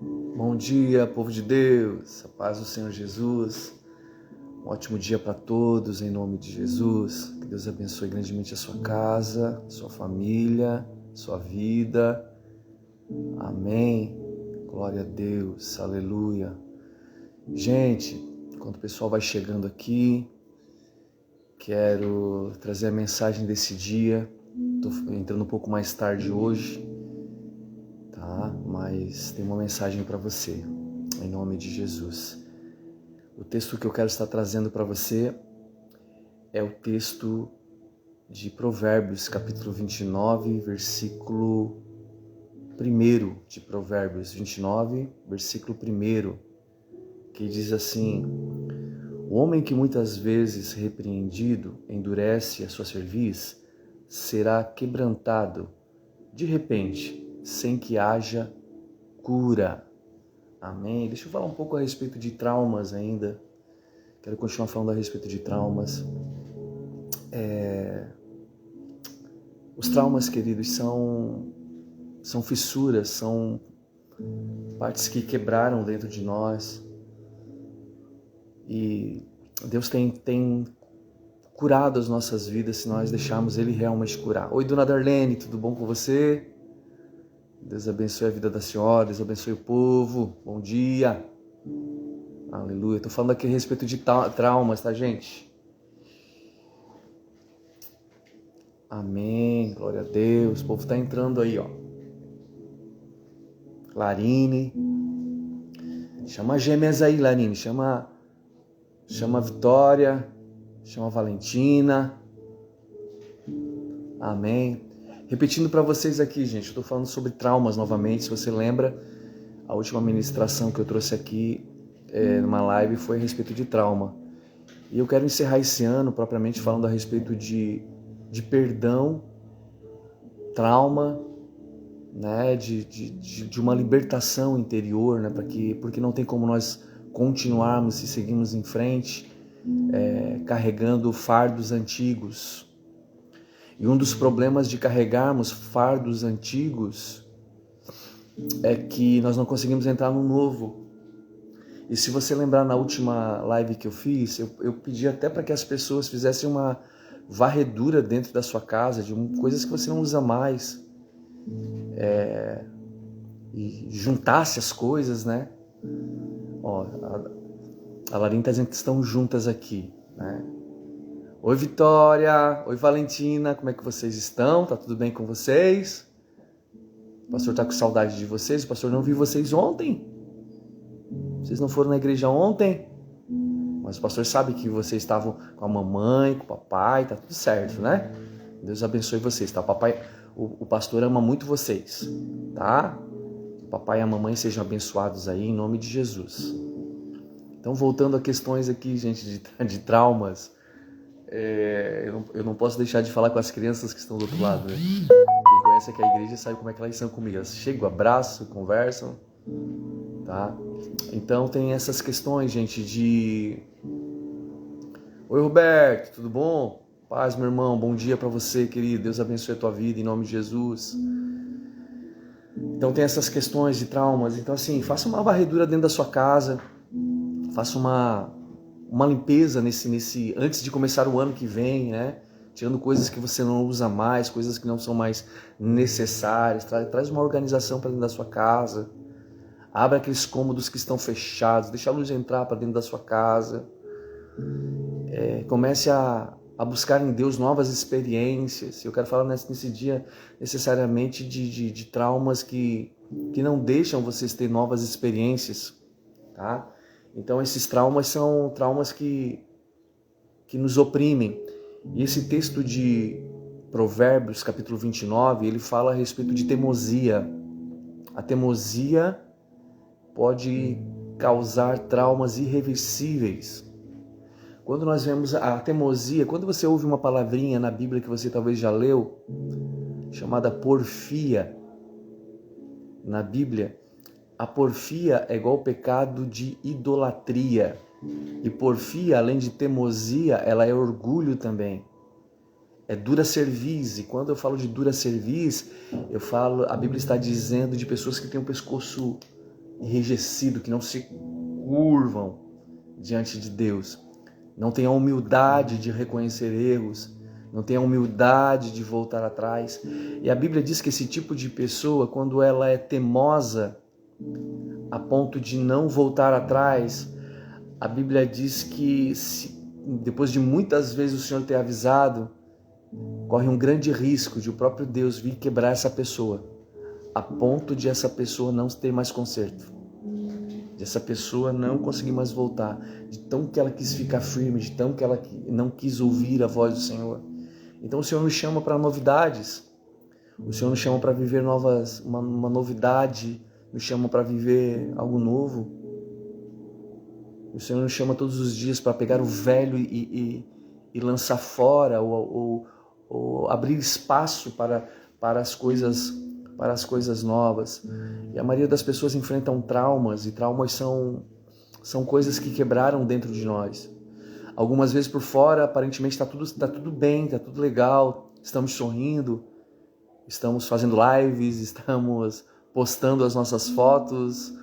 Bom dia, povo de Deus, a paz do Senhor Jesus. Um ótimo dia para todos, em nome de Jesus. Que Deus abençoe grandemente a sua casa, sua família, sua vida. Amém. Glória a Deus, aleluia. Gente, enquanto o pessoal vai chegando aqui, quero trazer a mensagem desse dia. Estou entrando um pouco mais tarde hoje, tá? Mas tem uma mensagem para você, em nome de Jesus. O texto que eu quero estar trazendo para você é o texto de Provérbios, capítulo 29, versículo 1 de Provérbios 29, versículo 1, que diz assim: o homem que muitas vezes repreendido endurece a sua cerviz, será quebrantado de repente, sem que haja cura. Amém? Deixa eu falar um pouco a respeito de traumas ainda. Quero continuar falando a respeito de traumas. Os traumas, queridos, são fissuras, são partes que quebraram dentro de nós. E Deus tem curado as nossas vidas se nós deixarmos Ele realmente curar. Oi, Dona Darlene, tudo bom com você? Deus abençoe a vida da senhora, Deus abençoe o povo. Bom dia. Aleluia. Estou falando aqui a respeito de traumas, tá, gente? Amém. Glória a Deus. O povo está entrando aí, ó. Larine. Chama as gêmeas aí, Larine. Chama a Vitória. Chama a Valentina. Amém. Repetindo para vocês aqui, gente. Estou falando sobre traumas novamente. Se você lembra, a última ministração que eu trouxe aqui numa live foi a respeito de trauma. E eu quero encerrar esse ano propriamente falando a respeito de perdão, trauma, né, de uma libertação interior, né, porque não tem como nós continuarmos e seguirmos em frente carregando fardos antigos. E um dos problemas de carregarmos fardos antigos é que nós não conseguimos entrar no novo. E se você lembrar na última live que eu fiz, eu pedi até para que as pessoas fizessem uma varredura dentro da sua casa de coisas que você não usa mais, e juntasse as coisas, né? Ó, a Larine está dizendo que estão juntas aqui, né? Oi, Vitória, oi, Valentina, como é que vocês estão? Tá tudo bem com vocês? O pastor tá com saudade de vocês, o pastor não viu vocês ontem. Vocês não foram na igreja ontem? Mas o pastor sabe que vocês estavam com a mamãe, com o papai, tá tudo certo, né? Deus abençoe vocês, tá? O pastor ama muito vocês, tá? O papai e a mamãe sejam abençoados aí, em nome de Jesus. Então, voltando a questões aqui, gente, de traumas, eu não posso deixar de falar com as crianças que estão do outro lado, né? Quem conhece aqui a igreja sabe como é que elas são comigo. Elas chegam, abraçam, conversam, tá? Então tem essas questões, gente, Oi, Roberto, tudo bom? Paz, meu irmão, bom dia para você, querido. Deus abençoe a tua vida, em nome de Jesus. Então tem essas questões de traumas. Então assim, faça uma varredura dentro da sua casa. Faça uma limpeza antes de começar o ano que vem, né? Tirando coisas que você não usa mais, coisas que não são mais necessárias. Traz uma organização para dentro da sua casa. Abra aqueles cômodos que estão fechados. Deixa a luz entrar para dentro da sua casa. Comece a buscar em Deus novas experiências. Eu quero falar nesse dia necessariamente de traumas que não deixam vocês ter novas experiências, tá? Então esses traumas são traumas que nos oprimem. E esse texto de Provérbios, capítulo 29, ele fala a respeito de teimosia. A teimosia pode causar traumas irreversíveis. Quando nós vemos a teimosia, quando você ouve uma palavrinha na Bíblia que você talvez já leu, chamada porfia, na Bíblia, a porfia é igual ao pecado de idolatria. E porfia, além de teimosia, ela é orgulho também. É dura cerviz. E quando eu falo de dura cerviz, a Bíblia está dizendo de pessoas que têm o pescoço enrijecido, que não se curvam diante de Deus, não têm a humildade de reconhecer erros, não têm a humildade de voltar atrás. E a Bíblia diz que esse tipo de pessoa, quando ela é teimosa a ponto de não voltar atrás, a Bíblia diz que depois de muitas vezes o Senhor ter avisado, corre um grande risco de o próprio Deus vir quebrar essa pessoa, a ponto de essa pessoa não ter mais conserto, de essa pessoa não conseguir mais voltar, de tão que ela quis ficar firme, de tão que ela não quis ouvir a voz do Senhor. Então o Senhor nos chama para novidades, o Senhor nos chama para viver uma novidade, nos chama para viver algo novo. O Senhor nos chama todos os dias para pegar o velho e lançar fora, ou abrir espaço para as coisas novas. E a maioria das pessoas enfrentam traumas, e traumas são coisas que quebraram dentro de nós. Algumas vezes por fora, aparentemente está tudo bem, está tudo legal, estamos sorrindo, estamos fazendo lives, estamos postando as nossas fotos,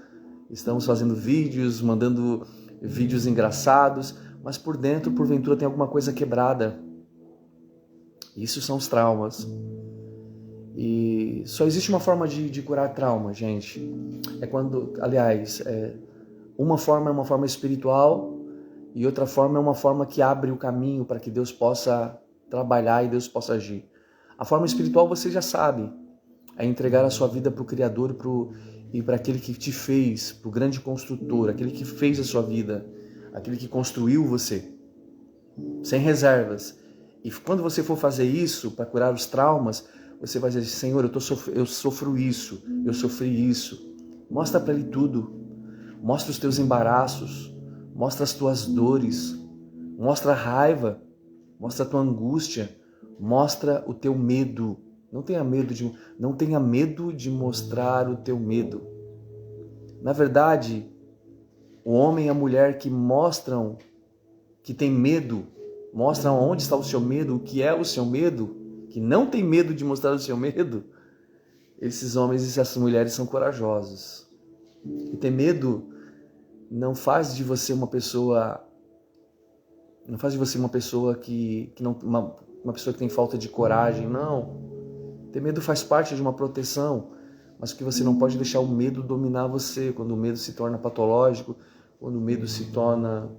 estamos fazendo vídeos, mandando vídeos engraçados, mas por dentro, porventura, tem alguma coisa quebrada. Isso são os traumas. E só existe uma forma de curar trauma, gente. Uma forma é uma forma espiritual e outra forma é uma forma que abre o caminho para que Deus possa trabalhar e Deus possa agir. A forma espiritual você já sabe, é entregar a sua vida para o Criador e para aquele que te fez, para o grande construtor, aquele que fez a sua vida, aquele que construiu você, sem reservas. E quando você for fazer isso, para curar os traumas, você vai dizer: Senhor, eu sofro isso, eu sofri isso. Mostra para Ele tudo. Mostra os teus embaraços, mostra as tuas dores, mostra a raiva, mostra a tua angústia, mostra o teu medo. Não tenha medo de mostrar o teu medo. Na verdade, o homem e a mulher que mostram que tem medo, mostram onde está o seu medo, o que é o seu medo, que não tem medo de mostrar o seu medo, esses homens e essas mulheres são corajosos. E ter medo não faz de você uma pessoa que não, uma pessoa que tem falta de coragem, não. Ter medo faz parte de uma proteção, mas que você não pode deixar o medo dominar você. Quando o medo se torna patológico, quando o medo se torna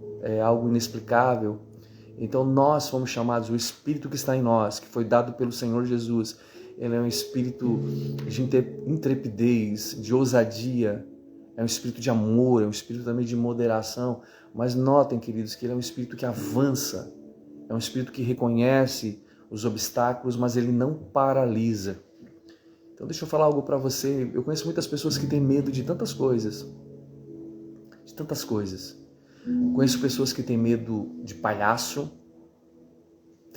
algo inexplicável. Então nós fomos chamados, o Espírito que está em nós, que foi dado pelo Senhor Jesus, ele é um espírito de intrepidez, de ousadia, é um espírito de amor, é um espírito também de moderação. Mas notem, queridos, que ele é um espírito que avança, é um espírito que reconhece os obstáculos, mas ele não paralisa. Então deixa eu falar algo para você. Eu conheço muitas pessoas que têm medo de tantas coisas. Conheço pessoas que têm medo de palhaço.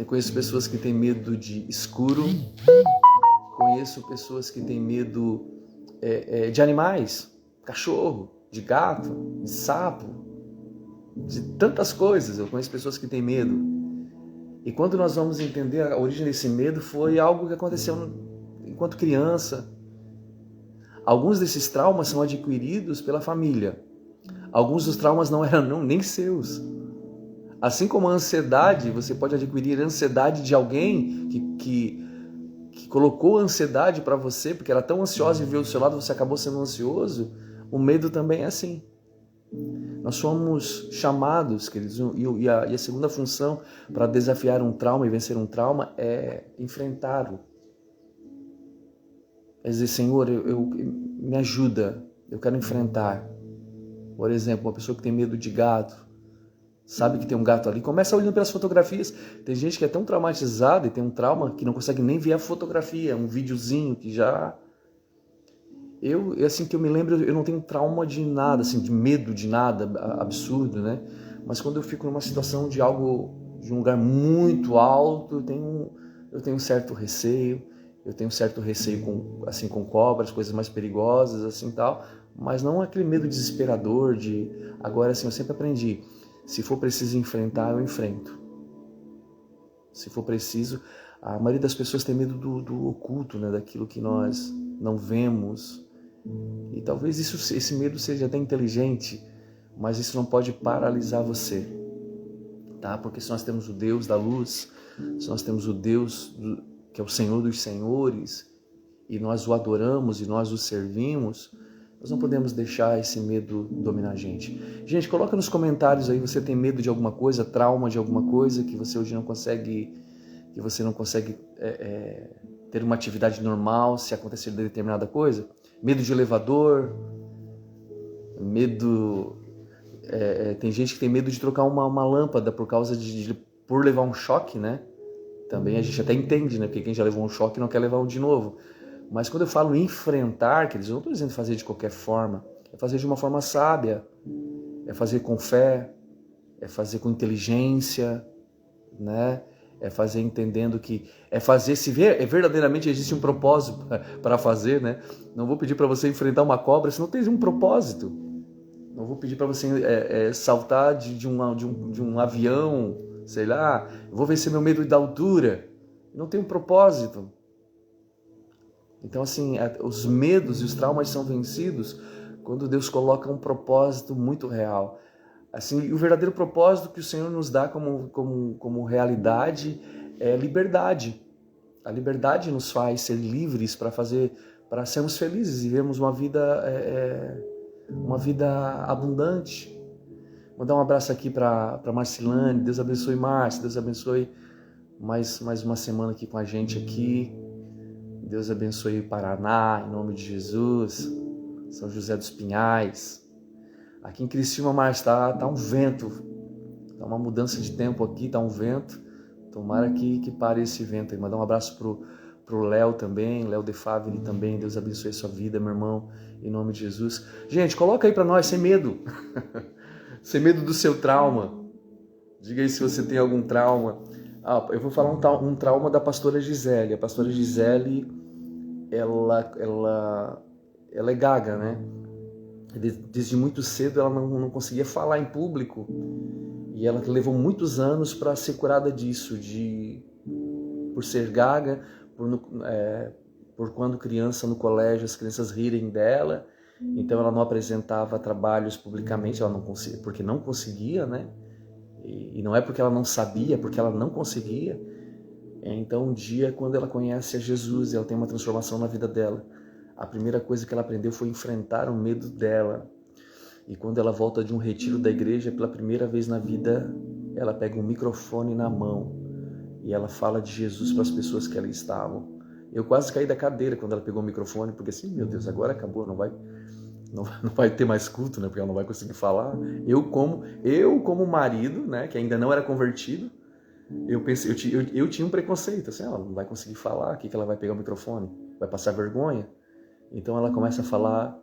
Conheço pessoas que têm medo de escuro. Conheço pessoas que têm medo de animais, cachorro, de gato, de sapo, de tantas coisas. Eu conheço pessoas que têm medo. E quando nós vamos entender a origem desse medo, foi algo que aconteceu enquanto criança. Alguns desses traumas são adquiridos pela família. Alguns dos traumas não eram nem seus. Assim como a ansiedade, você pode adquirir a ansiedade de alguém que colocou a ansiedade para você, porque era tão ansiosa e veio do seu lado, você acabou sendo ansioso. O medo também é assim. Nós somos chamados, queridos, e a segunda função para desafiar um trauma e vencer um trauma é enfrentá-lo. É dizer: Senhor, me ajuda, eu quero enfrentar. Por exemplo, uma pessoa que tem medo de gato, sabe que tem um gato ali, começa olhando pelas fotografias. Tem gente que é tão traumatizada e tem um trauma que não consegue nem ver a fotografia, um videozinho que já... Assim que eu me lembro, eu não tenho trauma de nada, assim, de medo de nada absurdo, né? Mas quando eu fico numa situação de um lugar muito alto, eu tenho um certo receio. Eu tenho um certo receio com cobras, coisas mais perigosas, assim, tal. Mas não aquele medo desesperador de... Agora, assim, eu sempre aprendi, se for preciso enfrentar, eu enfrento. Se for preciso... A maioria das pessoas tem medo do oculto, né? Daquilo que nós não vemos. E talvez esse medo seja até inteligente, mas isso não pode paralisar você, tá? Porque se nós temos o Deus da luz, se nós temos o Deus que é o Senhor dos Senhores, e nós o adoramos e nós o servimos, nós não podemos deixar esse medo dominar a gente. Gente, coloca nos comentários aí, você tem medo de alguma coisa, trauma de alguma coisa que você hoje não consegue, ter uma atividade normal se acontecer determinada coisa? Medo de elevador, medo... tem gente que tem medo de trocar uma lâmpada por levar um choque, né? Também a gente até entende, né? Porque quem já levou um choque não quer levar um de novo. Mas quando eu falo enfrentar, queridos, eu não estou dizendo fazer de qualquer forma. É fazer de uma forma sábia. É fazer com fé. É fazer com inteligência, né? É fazer entendendo que... É fazer se ver... verdadeiramente existe um propósito para fazer, né? Não vou pedir para você enfrentar uma cobra se não tem um propósito. Não vou pedir para você saltar de um avião, sei lá. Eu vou vencer meu medo da altura. Não tem um propósito. Então, assim, os medos e os traumas são vencidos quando Deus coloca um propósito muito real. Assim, e o verdadeiro propósito que o Senhor nos dá como realidade é liberdade. A liberdade nos faz ser livres para sermos felizes e vivermos uma vida abundante. Vou dar um abraço aqui para Marcilane. Deus abençoe Márcia, Deus abençoe mais uma semana aqui com a gente aqui. Deus abençoe o Paraná, em nome de Jesus. São José dos Pinhais. Aqui em Criciúma, Márcia, tá um vento. Tá uma mudança de tempo aqui, tá um vento. Tomara que pare esse vento aí. Mandar um abraço pro Léo também, Léo De Favre também. Deus abençoe a sua vida, meu irmão, em nome de Jesus. Gente, coloca aí para nós, sem medo. Sem medo do seu trauma. Diga aí se você tem algum trauma. Eu vou falar um trauma da pastora Gisele. A pastora Gisele, ela é gaga, né? Desde muito cedo ela não conseguia falar em público. E ela levou muitos anos para ser curada disso, por ser gaga, por quando criança no colégio as crianças rirem dela. Então ela não apresentava trabalhos publicamente, ela não conseguia, porque não conseguia, né? E não é porque ela não sabia, é porque ela não conseguia. Então um dia, quando ela conhece a Jesus, ela tem uma transformação na vida dela. A primeira coisa que ela aprendeu foi enfrentar o medo dela. E quando ela volta de um retiro da igreja, pela primeira vez na vida, ela pega um microfone na mão e ela fala de Jesus para as pessoas que ali estavam. Eu quase caí da cadeira quando ela pegou o microfone, porque assim, meu Deus, agora acabou, não vai ter mais culto, né? Porque ela não vai conseguir falar. Eu como marido, né? Que ainda não era convertido, eu tinha um preconceito, assim, ela não vai conseguir falar, o que ela vai pegar o microfone? Vai passar vergonha? Então ela começa a falar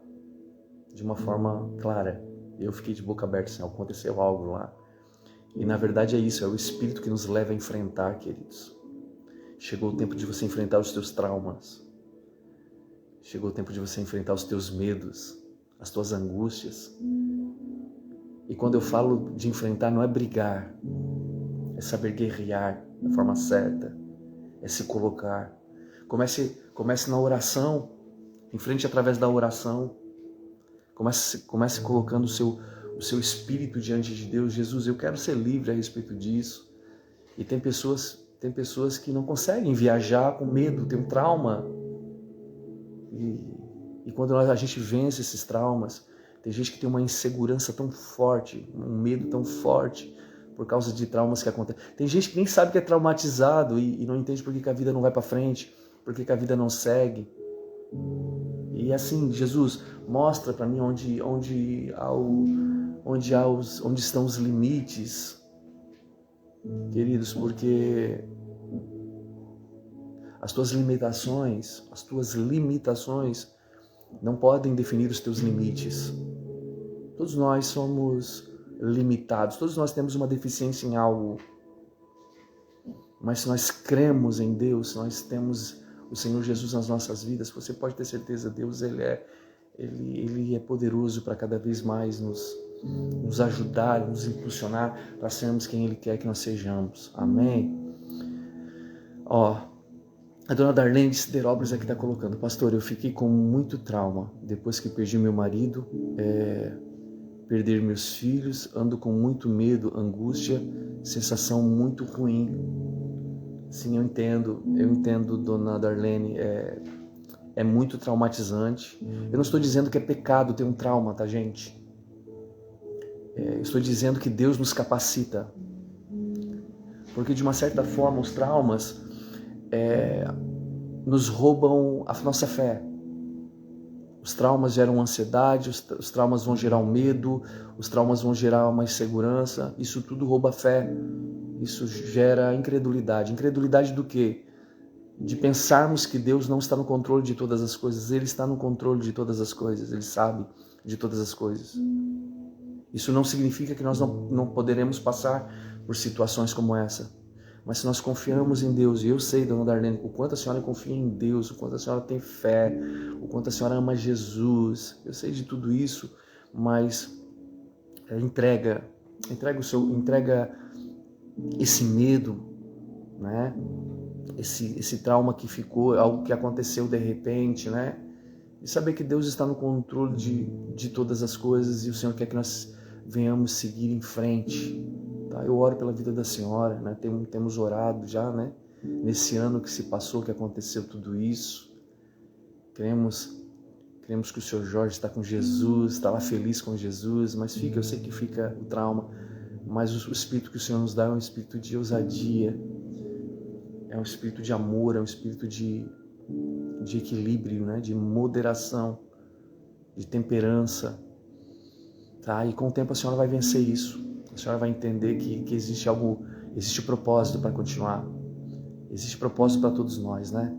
de uma forma clara. Eu fiquei de boca aberta, assim, aconteceu algo lá. E na verdade é isso, é o Espírito que nos leva a enfrentar, queridos. Chegou o tempo de você enfrentar os teus traumas. Chegou o tempo de você enfrentar os teus medos, as tuas angústias. E quando eu falo de enfrentar, não é brigar, é saber guerrear da forma certa, é se colocar. Comece na oração, enfrente através da oração. Comece colocando o seu espírito diante de Deus. Jesus, eu quero ser livre a respeito disso. E tem pessoas que não conseguem viajar com medo, tem um trauma. E quando a gente vence esses traumas, tem gente que tem uma insegurança tão forte, um medo tão forte por causa de traumas que acontecem. Tem gente que nem sabe que é traumatizado e não entende por que a vida não vai para frente, por que a vida não segue. E assim, Jesus, mostra para mim onde estão os limites, queridos, porque as tuas limitações não podem definir os teus limites. Todos nós somos limitados, todos nós temos uma deficiência em algo. Mas se nós cremos em Deus, se nós temos o Senhor Jesus nas nossas vidas, você pode ter certeza, Deus ele é poderoso para cada vez mais nos ajudar, nos impulsionar para sermos quem Ele quer que nós sejamos. Amém? A dona Darlene de Siderópolis aqui está colocando: pastor, eu fiquei com muito trauma depois que perdi meu marido, perder meus filhos, ando com muito medo, angústia, sensação muito ruim. Sim, eu entendo, dona Darlene, é muito traumatizante. Eu não estou dizendo que é pecado ter um trauma, tá, gente? Eu estou dizendo que Deus nos capacita. Porque, de uma certa forma, os traumas nos roubam a nossa fé. Os traumas geram ansiedade, os traumas vão gerar um medo, os traumas vão gerar uma insegurança. Isso tudo rouba a fé. Isso gera incredulidade. Incredulidade do quê? De pensarmos que Deus não está no controle de todas as coisas. Ele está no controle de todas as coisas. Ele sabe de todas as coisas. Isso não significa que nós não poderemos passar por situações como essa. Mas se nós confiamos em Deus, e eu sei, dona Darlene, o quanto a senhora confia em Deus, o quanto a senhora tem fé, o quanto a senhora ama Jesus, eu sei de tudo isso, mas entrega esse medo, né? Esse trauma que ficou, algo que aconteceu de repente, né? E saber que Deus está no controle de todas as coisas e o Senhor quer que nós venhamos seguir em frente. Tá? Eu oro pela vida da senhora, né? Temos orado já, né? Nesse ano que se passou, que aconteceu tudo isso. Cremos que o Senhor Jorge está com Jesus, está lá feliz com Jesus, mas eu sei que fica o trauma, mas o espírito que o Senhor nos dá é um espírito de ousadia, é um espírito de amor, é um espírito de equilíbrio, né? De moderação, de temperança. Tá? E com o tempo a senhora vai vencer isso. A senhora vai entender que existe propósito para continuar. Existe propósito para todos nós, né?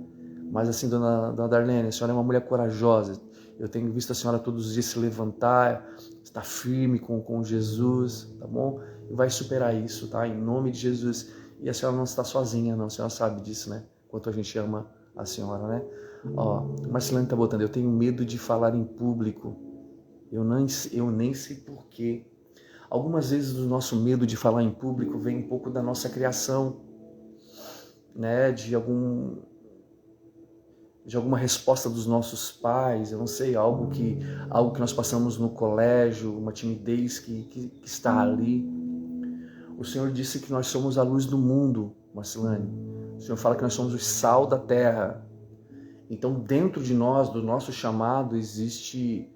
Mas assim, dona Darlene, a senhora é uma mulher corajosa. Eu tenho visto a senhora todos os dias se levantar, estar firme com Jesus, tá bom? E vai superar isso, tá? Em nome de Jesus. E a senhora não está sozinha, não. A senhora sabe disso, né? Quanto a gente ama a senhora, né? Ó, Marcelane tá botando: eu tenho medo de falar em público. Eu nem sei porquê. Algumas vezes o nosso medo de falar em público vem um pouco da nossa criação, né? De alguma resposta dos nossos pais, eu não sei, algo que nós passamos no colégio, uma timidez que está ali. O Senhor disse que nós somos a luz do mundo, Marcelane. O Senhor fala que nós somos o sal da terra. Então, dentro de nós, do nosso chamado, existe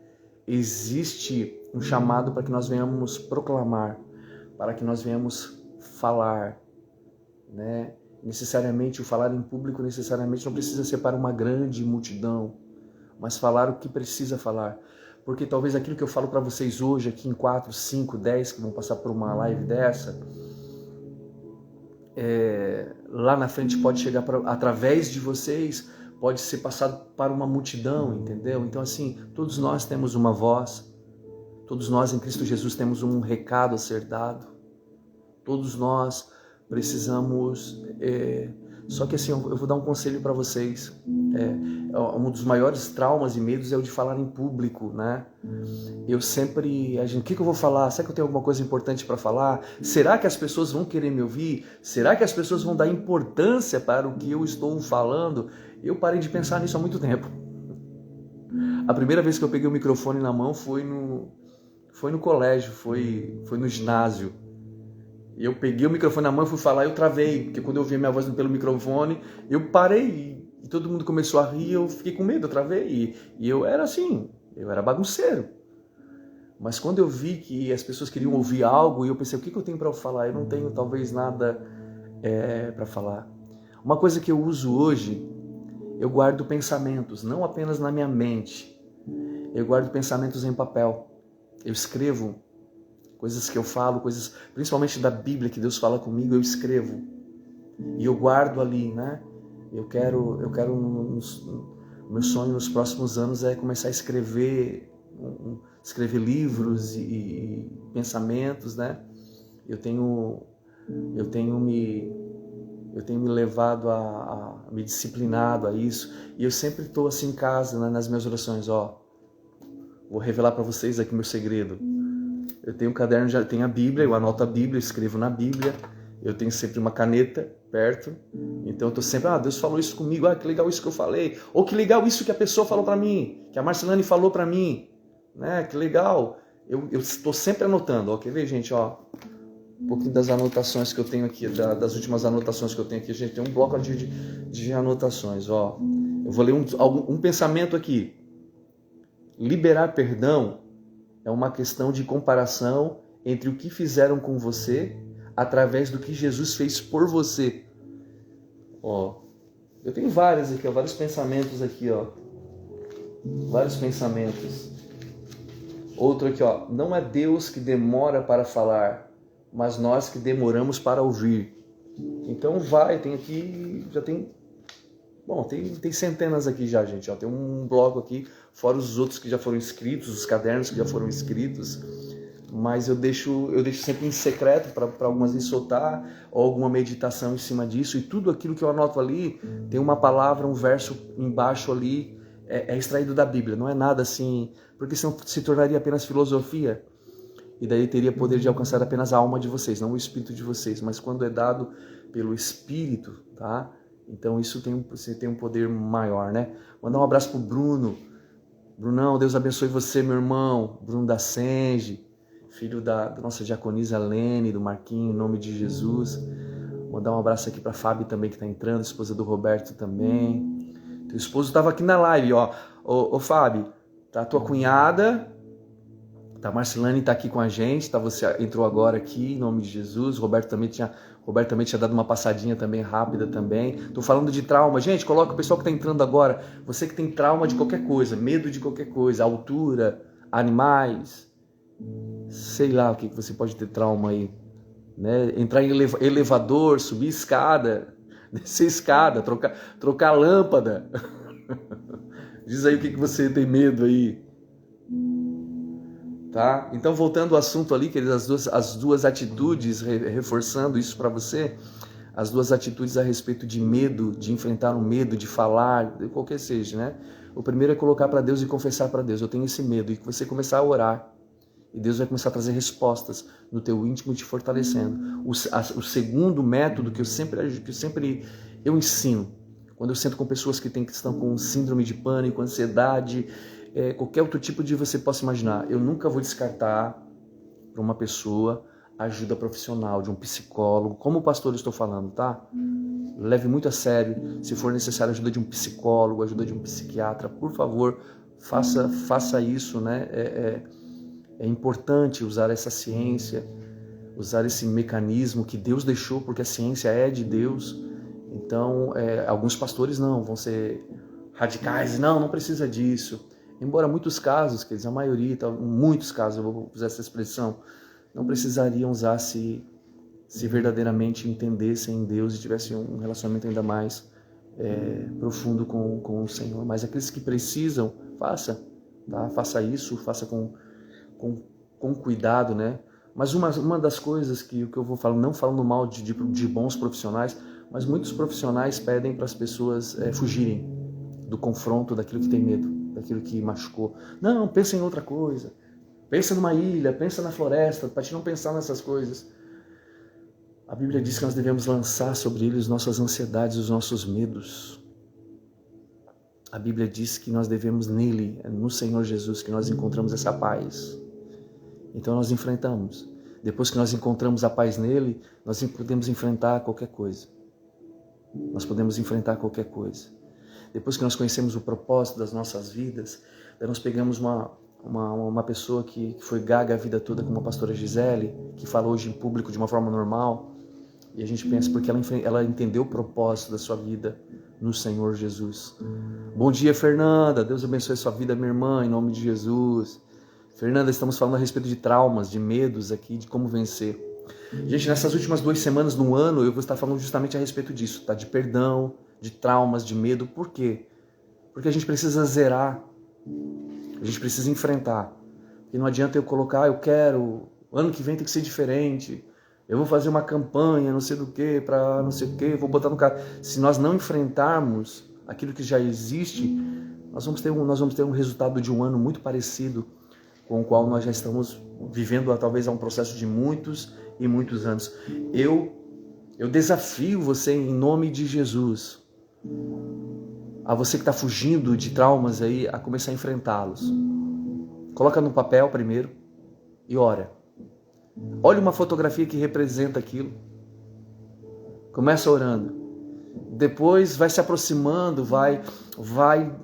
um chamado para que nós venhamos proclamar, para que nós venhamos falar, né? Necessariamente, o falar em público necessariamente não precisa ser para uma grande multidão, mas falar o que precisa falar. Porque talvez aquilo que eu falo para vocês hoje, aqui em 4, 5, 10 que vão passar por uma live dessa, lá na frente pode chegar através de vocês, pode ser passado para uma multidão, entendeu? Então assim, todos nós temos uma voz, todos nós em Cristo Jesus temos um recado a ser dado, todos nós precisamos... Só que assim, eu vou dar um conselho para vocês. Um dos maiores traumas e medos é o de falar em público, né? Eu sempre... o que eu vou falar? Será que eu tenho alguma coisa importante para falar? Será que as pessoas vão querer me ouvir? Será que as pessoas vão dar importância para o que eu estou falando? Eu parei de pensar nisso há muito tempo. A primeira vez que eu peguei o microfone na mão foi no colégio, foi no ginásio. Eu peguei o microfone na mão e fui falar e eu travei, porque quando eu ouvi a minha voz pelo microfone, eu parei e todo mundo começou a rir, eu fiquei com medo, eu travei. E eu era assim, eu era bagunceiro. Mas quando eu vi que as pessoas queriam ouvir algo, eu pensei, o que eu tenho para falar? Eu não tenho talvez nada para falar. Uma coisa que eu uso hoje, eu guardo pensamentos, não apenas na minha mente. Eu guardo pensamentos em papel. Eu escrevo coisas que eu falo, coisas principalmente da Bíblia que Deus fala comigo, eu escrevo. E eu guardo ali, né? Eu quero meu sonho nos próximos anos é começar a escrever livros e pensamentos, né? Eu tenho me levado a me disciplinado a isso, e eu sempre estou assim em casa, né, nas minhas orações, vou revelar para vocês aqui meu segredo. Eu tenho um caderno, já tenho a Bíblia, eu anoto a Bíblia, eu escrevo na Bíblia, eu tenho sempre uma caneta perto, então eu tô sempre, Deus falou isso comigo, que legal isso que eu falei, ou que legal isso que a pessoa falou para mim, que a Marcelane falou para mim, né? Que legal. Eu estou sempre anotando, ó, quer ver, gente, ó, um pouquinho das anotações que eu tenho aqui, das últimas anotações que eu tenho aqui, a gente tem um bloco de anotações, ó. Eu vou ler um pensamento aqui. Liberar perdão é uma questão de comparação entre o que fizeram com você através do que Jesus fez por você. Ó, eu tenho vários aqui, ó, vários pensamentos aqui, ó. Vários pensamentos. Outro aqui, ó. Não é Deus que demora para falar, mas nós que demoramos para ouvir. Então tem aqui, já tem... Bom, tem centenas aqui já, gente. Ó, tem um bloco aqui, fora os outros que já foram escritos, os cadernos que já foram escritos. Mas eu deixo sempre em secreto para algumas vezes soltar, ou alguma meditação em cima disso. E tudo aquilo que eu anoto ali, tem uma palavra, um verso embaixo ali, é extraído da Bíblia. Não é nada assim, porque senão se tornaria apenas filosofia. E daí teria poder de alcançar apenas a alma de vocês, não o espírito de vocês. Mas quando é dado pelo Espírito, tá? Então isso você tem um poder maior, né? Mandar um abraço pro Bruno. Brunão, Deus abençoe você, meu irmão. Bruno da Senge, filho da nossa diaconisa Lene, do Marquinho, em nome de Jesus. Mandar um abraço aqui pra Fábio também, que tá entrando, esposa do Roberto também. Teu esposo estava aqui na live, ó. Ô Fábio, tá a tua cunhada, tá a Marcelane tá aqui com a gente, tá? Você entrou agora aqui, em nome de Jesus. Roberto também tinha dado uma passadinha também rápida também. Tô falando de trauma. Gente, coloca o pessoal que tá entrando agora. Você que tem trauma de qualquer coisa, medo de qualquer coisa, altura, animais, sei lá o que você pode ter trauma aí, né? Entrar em elevador, subir escada, descer escada, trocar lâmpada. Diz aí o que você tem medo aí. Tá? Então, voltando ao assunto ali, queridos, as duas atitudes, reforçando isso para você, as duas atitudes a respeito de medo, de enfrentar um medo, de falar, qualquer seja, né? O primeiro é colocar para Deus e confessar para Deus, eu tenho esse medo, e que você começar a orar, e Deus vai começar a trazer respostas no teu íntimo, te fortalecendo. O segundo método que eu sempre ensino, quando eu sento com pessoas que estão com síndrome de pânico, ansiedade, qualquer outro tipo de você possa imaginar, eu nunca vou descartar para uma pessoa ajuda profissional, de um psicólogo, como pastor eu estou falando, tá? Leve muito a sério, se for necessário ajuda de um psicólogo, ajuda de um psiquiatra, por favor, faça isso, né? É importante usar essa ciência, usar esse mecanismo que Deus deixou, porque a ciência é de Deus. Então, alguns pastores vão ser radicais, não precisa disso. Embora muitos casos, quer dizer, a maioria, muitos casos, eu vou usar essa expressão, não precisariam usar se verdadeiramente entendessem em Deus e tivessem um relacionamento ainda mais profundo com o Senhor. Mas aqueles que precisam, faça, tá? Faça isso, faça com cuidado, né? Mas uma das coisas que eu vou falar, não falando mal de bons profissionais, mas muitos profissionais pedem para as pessoas fugirem do confronto daquilo que tem medo, daquilo que machucou. Não, pensa em outra coisa. Pensa numa ilha, pensa na floresta, para te não pensar nessas coisas. A Bíblia diz que nós devemos lançar sobre eles nossas ansiedades, os nossos medos. A Bíblia diz que nós devemos nele, no Senhor Jesus, que nós encontramos essa paz. Então nós enfrentamos. Depois que nós encontramos a paz nele, nós podemos enfrentar qualquer coisa. Nós podemos enfrentar qualquer coisa. Depois que nós conhecemos o propósito das nossas vidas, daí nós pegamos uma pessoa que foi gaga a vida toda, como a pastora Gisele, que fala hoje em público de uma forma normal, e a gente pensa porque ela entendeu o propósito da sua vida no Senhor Jesus. Bom dia, Fernanda. Deus abençoe a sua vida, minha irmã, em nome de Jesus. Fernanda, estamos falando a respeito de traumas, de medos aqui, de como vencer. Gente, nessas últimas 2 semanas no ano, eu vou estar falando justamente a respeito disso, tá? De perdão, de traumas, de medo. Por quê? Porque a gente precisa zerar, a gente precisa enfrentar. E não adianta eu colocar, eu quero, ano que vem tem que ser diferente, eu vou fazer uma campanha, não sei do que, para não sei o que, vou botar no carro. Se nós não enfrentarmos aquilo que já existe, nós vamos ter um resultado de um ano muito parecido com o qual nós já estamos vivendo talvez um processo de muitos e muitos anos. Eu Eu desafio você em nome de Jesus, a você que está fugindo de traumas aí, a começar a enfrentá-los. Coloca no papel primeiro e ora. Olha uma fotografia que representa aquilo. Começa orando. Depois vai se aproximando, vai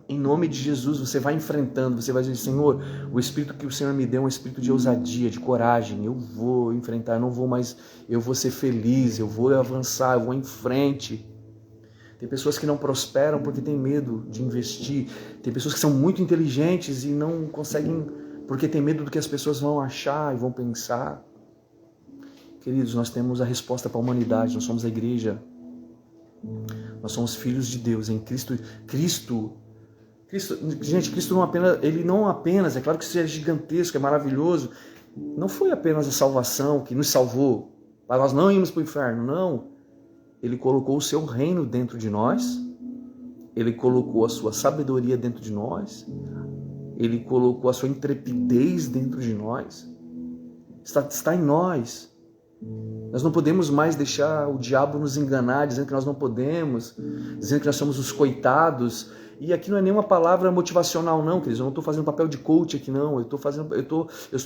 em nome de Jesus, você vai enfrentando, você vai dizer, Senhor, o Espírito que o Senhor me deu é um Espírito de ousadia, de coragem, eu vou enfrentar, eu não vou mais, eu vou ser feliz, eu vou avançar, eu vou em frente. Tem pessoas que não prosperam porque têm medo de investir, tem pessoas que são muito inteligentes e não conseguem, porque tem medo do que as pessoas vão achar e vão pensar. Queridos, nós temos a resposta para a humanidade, nós somos a igreja. Nós somos filhos de Deus em Cristo. Gente, Cristo não apenas, é claro que isso é gigantesco, é maravilhoso. Não foi apenas a salvação que nos salvou, para nós não irmos para o inferno, não. Ele colocou o seu reino dentro de nós, ele colocou a sua sabedoria dentro de nós, ele colocou a sua intrepidez dentro de nós. Está em nós. Nós não podemos mais deixar o diabo nos enganar, dizendo que nós não podemos, dizendo que nós somos os coitados. E aqui não é nenhuma palavra motivacional, não, queridos. Eu não estou fazendo papel de coach aqui, não. Eu estou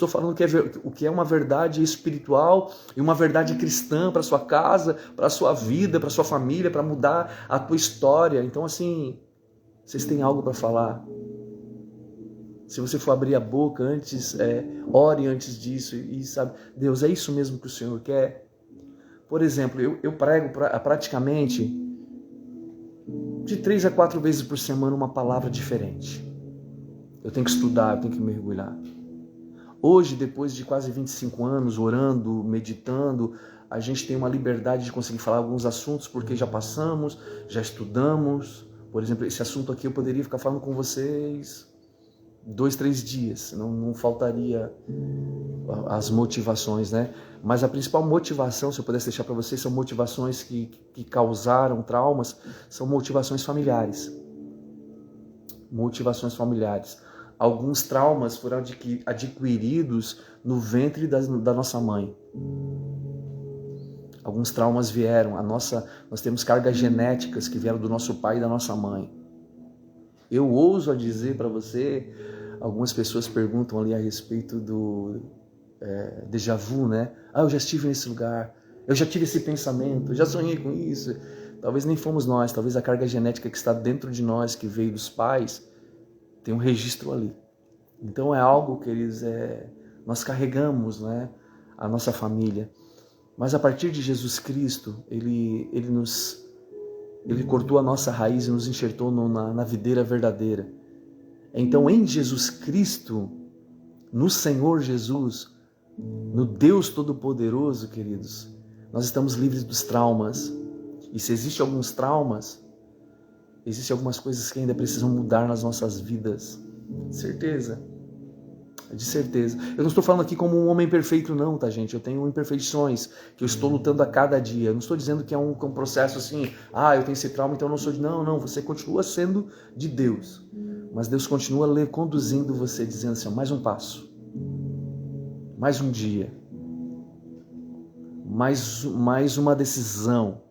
falando o que é uma verdade espiritual e uma verdade cristã para sua casa, para sua vida, para sua família, para mudar a tua história. Então, assim, vocês têm algo para falar. Se você for abrir a boca antes, ore antes disso e sabe, Deus, é isso mesmo que o Senhor quer? Por exemplo, eu prego praticamente de 3 a 4 vezes por semana uma palavra diferente. Eu tenho que estudar, eu tenho que mergulhar. Hoje, depois de quase 25 anos orando, meditando, a gente tem uma liberdade de conseguir falar alguns assuntos porque já passamos, já estudamos. Por exemplo, esse assunto aqui eu poderia ficar falando com vocês 2, 3 dias, não faltaria as motivações, né? Mas a principal motivação, se eu pudesse deixar para vocês, são motivações que causaram traumas, são motivações familiares. Motivações familiares. Alguns traumas foram adquiridos no ventre da nossa mãe. Alguns traumas vieram, nós temos cargas genéticas que vieram do nosso pai e da nossa mãe. Eu ouso a dizer para você, algumas pessoas perguntam ali a respeito do déjà vu, né? Eu já estive nesse lugar, eu já tive esse pensamento, eu já sonhei com isso. Talvez nem fomos nós, talvez a carga genética que está dentro de nós, que veio dos pais, tem um registro ali. Então é algo que nós carregamos, né? A nossa família. Mas a partir de Jesus Cristo, Ele cortou a nossa raiz e nos enxertou na videira verdadeira. Então, em Jesus Cristo, no Senhor Jesus, no Deus Todo-Poderoso, queridos, nós estamos livres dos traumas. E se existem alguns traumas, existem algumas coisas que ainda precisam mudar nas nossas vidas. De certeza. De certeza. Eu não estou falando aqui como um homem perfeito não, tá, gente? Eu tenho imperfeições que eu estou lutando a cada dia. Eu não estou dizendo que é um processo assim, eu tenho esse trauma, então eu não sou de... Não, você continua sendo de Deus. Mas Deus continua conduzindo você, dizendo assim, mais um passo. Mais um dia. Mais uma decisão.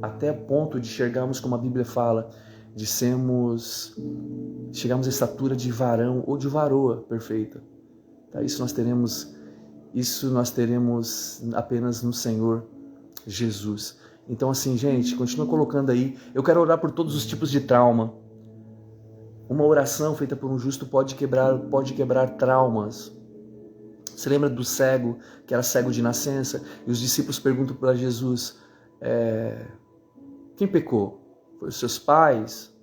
Até ponto de chegarmos, como a Bíblia fala, chegamos à estatura de varão ou de varoa perfeita. Tá? Isso nós teremos apenas no Senhor Jesus. Então assim, gente, continua colocando aí. Eu quero orar por todos os tipos de trauma. Uma oração feita por um justo pode quebrar traumas. Você lembra do cego, que era cego de nascença? E os discípulos perguntam para Jesus, quem pecou? Foi os seus pais?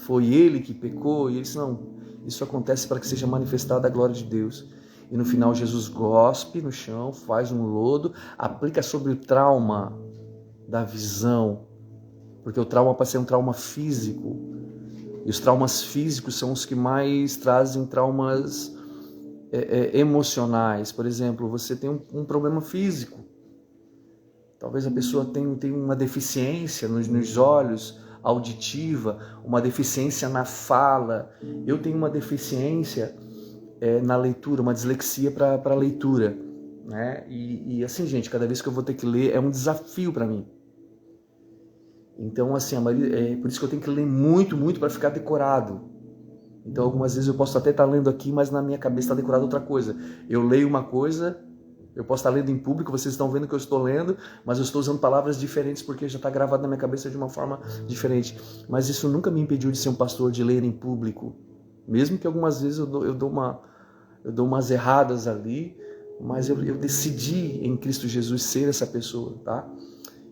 Foi ele que pecou? E eles não. Isso acontece para que seja manifestada a glória de Deus. E no final Jesus gospe no chão, faz um lodo, aplica sobre o trauma da visão. Porque o trauma pode ser um trauma físico. E os traumas físicos são os que mais trazem traumas emocionais. Por exemplo, você tem um problema físico. Talvez a pessoa tenha uma deficiência nos olhos, auditiva, uma deficiência na fala. Eu tenho uma deficiência na leitura, uma dislexia para a leitura. né? E assim, gente, cada vez que eu vou ter que ler é um desafio para mim. Então, assim, é por isso que eu tenho que ler muito, muito para ficar decorado. Então, algumas vezes eu posso até estar lendo aqui, mas na minha cabeça está decorado outra coisa. Eu leio uma coisa, eu posso estar lendo em público, vocês estão vendo que eu estou lendo, mas eu estou usando palavras diferentes porque já está gravado na minha cabeça de uma forma diferente. Mas isso nunca me impediu de ser um pastor, de ler em público. Mesmo que algumas vezes eu dou umas erradas ali, mas eu decidi em Cristo Jesus ser essa pessoa, tá?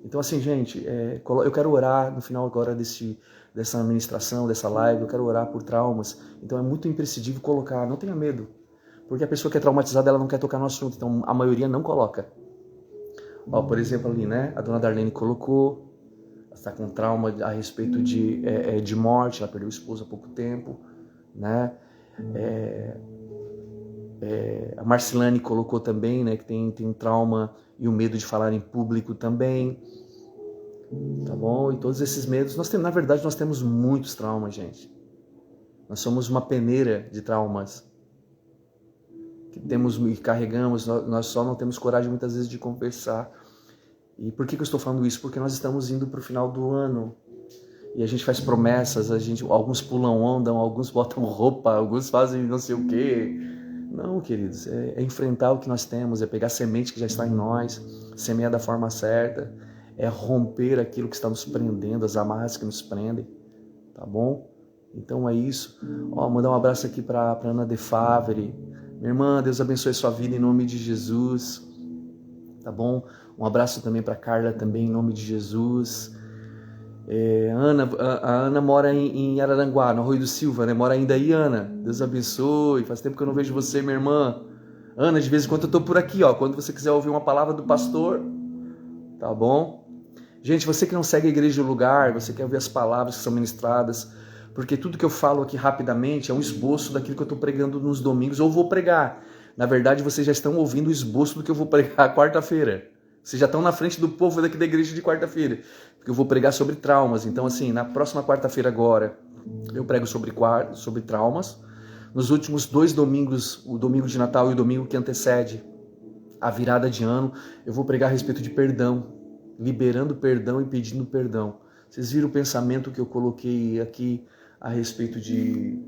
Então, assim, gente, eu quero orar no final agora dessa ministração, dessa live, eu quero orar por traumas. Então é muito imprescindível colocar, não tenha medo, porque a pessoa que é traumatizada, ela não quer tocar no assunto, então a maioria não coloca. Ó, por exemplo ali, né, a dona Darlene colocou, ela está com trauma a respeito de morte, ela perdeu o esposo há pouco tempo, né, a Marcelane colocou também, né, que tem um trauma e o medo de falar em público também, tá bom? E todos esses medos, na verdade, nós temos muitos traumas, gente. Nós somos uma peneira de traumas que temos e carregamos, nós só não temos coragem muitas vezes de conversar. E por que eu estou falando isso? Porque nós estamos indo para o final do ano e a gente faz promessas, alguns pulam onda, alguns botam roupa, alguns fazem não sei o quê. Não, queridos, é enfrentar o que nós temos, é pegar a semente que já está em nós, semear da forma certa, é romper aquilo que está nos prendendo, as amarras que nos prendem, tá bom? Então é isso. Ó, mandar um abraço aqui para Ana De Favre. Minha irmã, Deus abençoe a sua vida em nome de Jesus, tá bom? Um abraço também para Carla também em nome de Jesus. A Ana mora em Araranguá, no Arroio do Silva, né? Mora ainda aí, Ana. Deus abençoe. Faz tempo que eu não vejo você, minha irmã. Ana, de vez em quando eu tô por aqui, ó. Quando você quiser ouvir uma palavra do pastor, tá bom? Gente, você que não segue a Igreja do Lugar, você quer ouvir as palavras que são ministradas, porque tudo que eu falo aqui rapidamente é um esboço daquilo que eu tô pregando nos domingos, ou vou pregar. Na verdade, vocês já estão ouvindo o esboço do que eu vou pregar quarta-feira. Vocês já estão na frente do povo daqui da igreja de quarta-feira, porque eu vou pregar sobre traumas. Então, assim, na próxima quarta-feira agora, eu prego sobre traumas. Nos últimos 2 domingos, o domingo de Natal e o domingo que antecede a virada de ano, eu vou pregar a respeito de perdão, liberando perdão e pedindo perdão. Vocês viram o pensamento que eu coloquei aqui a respeito de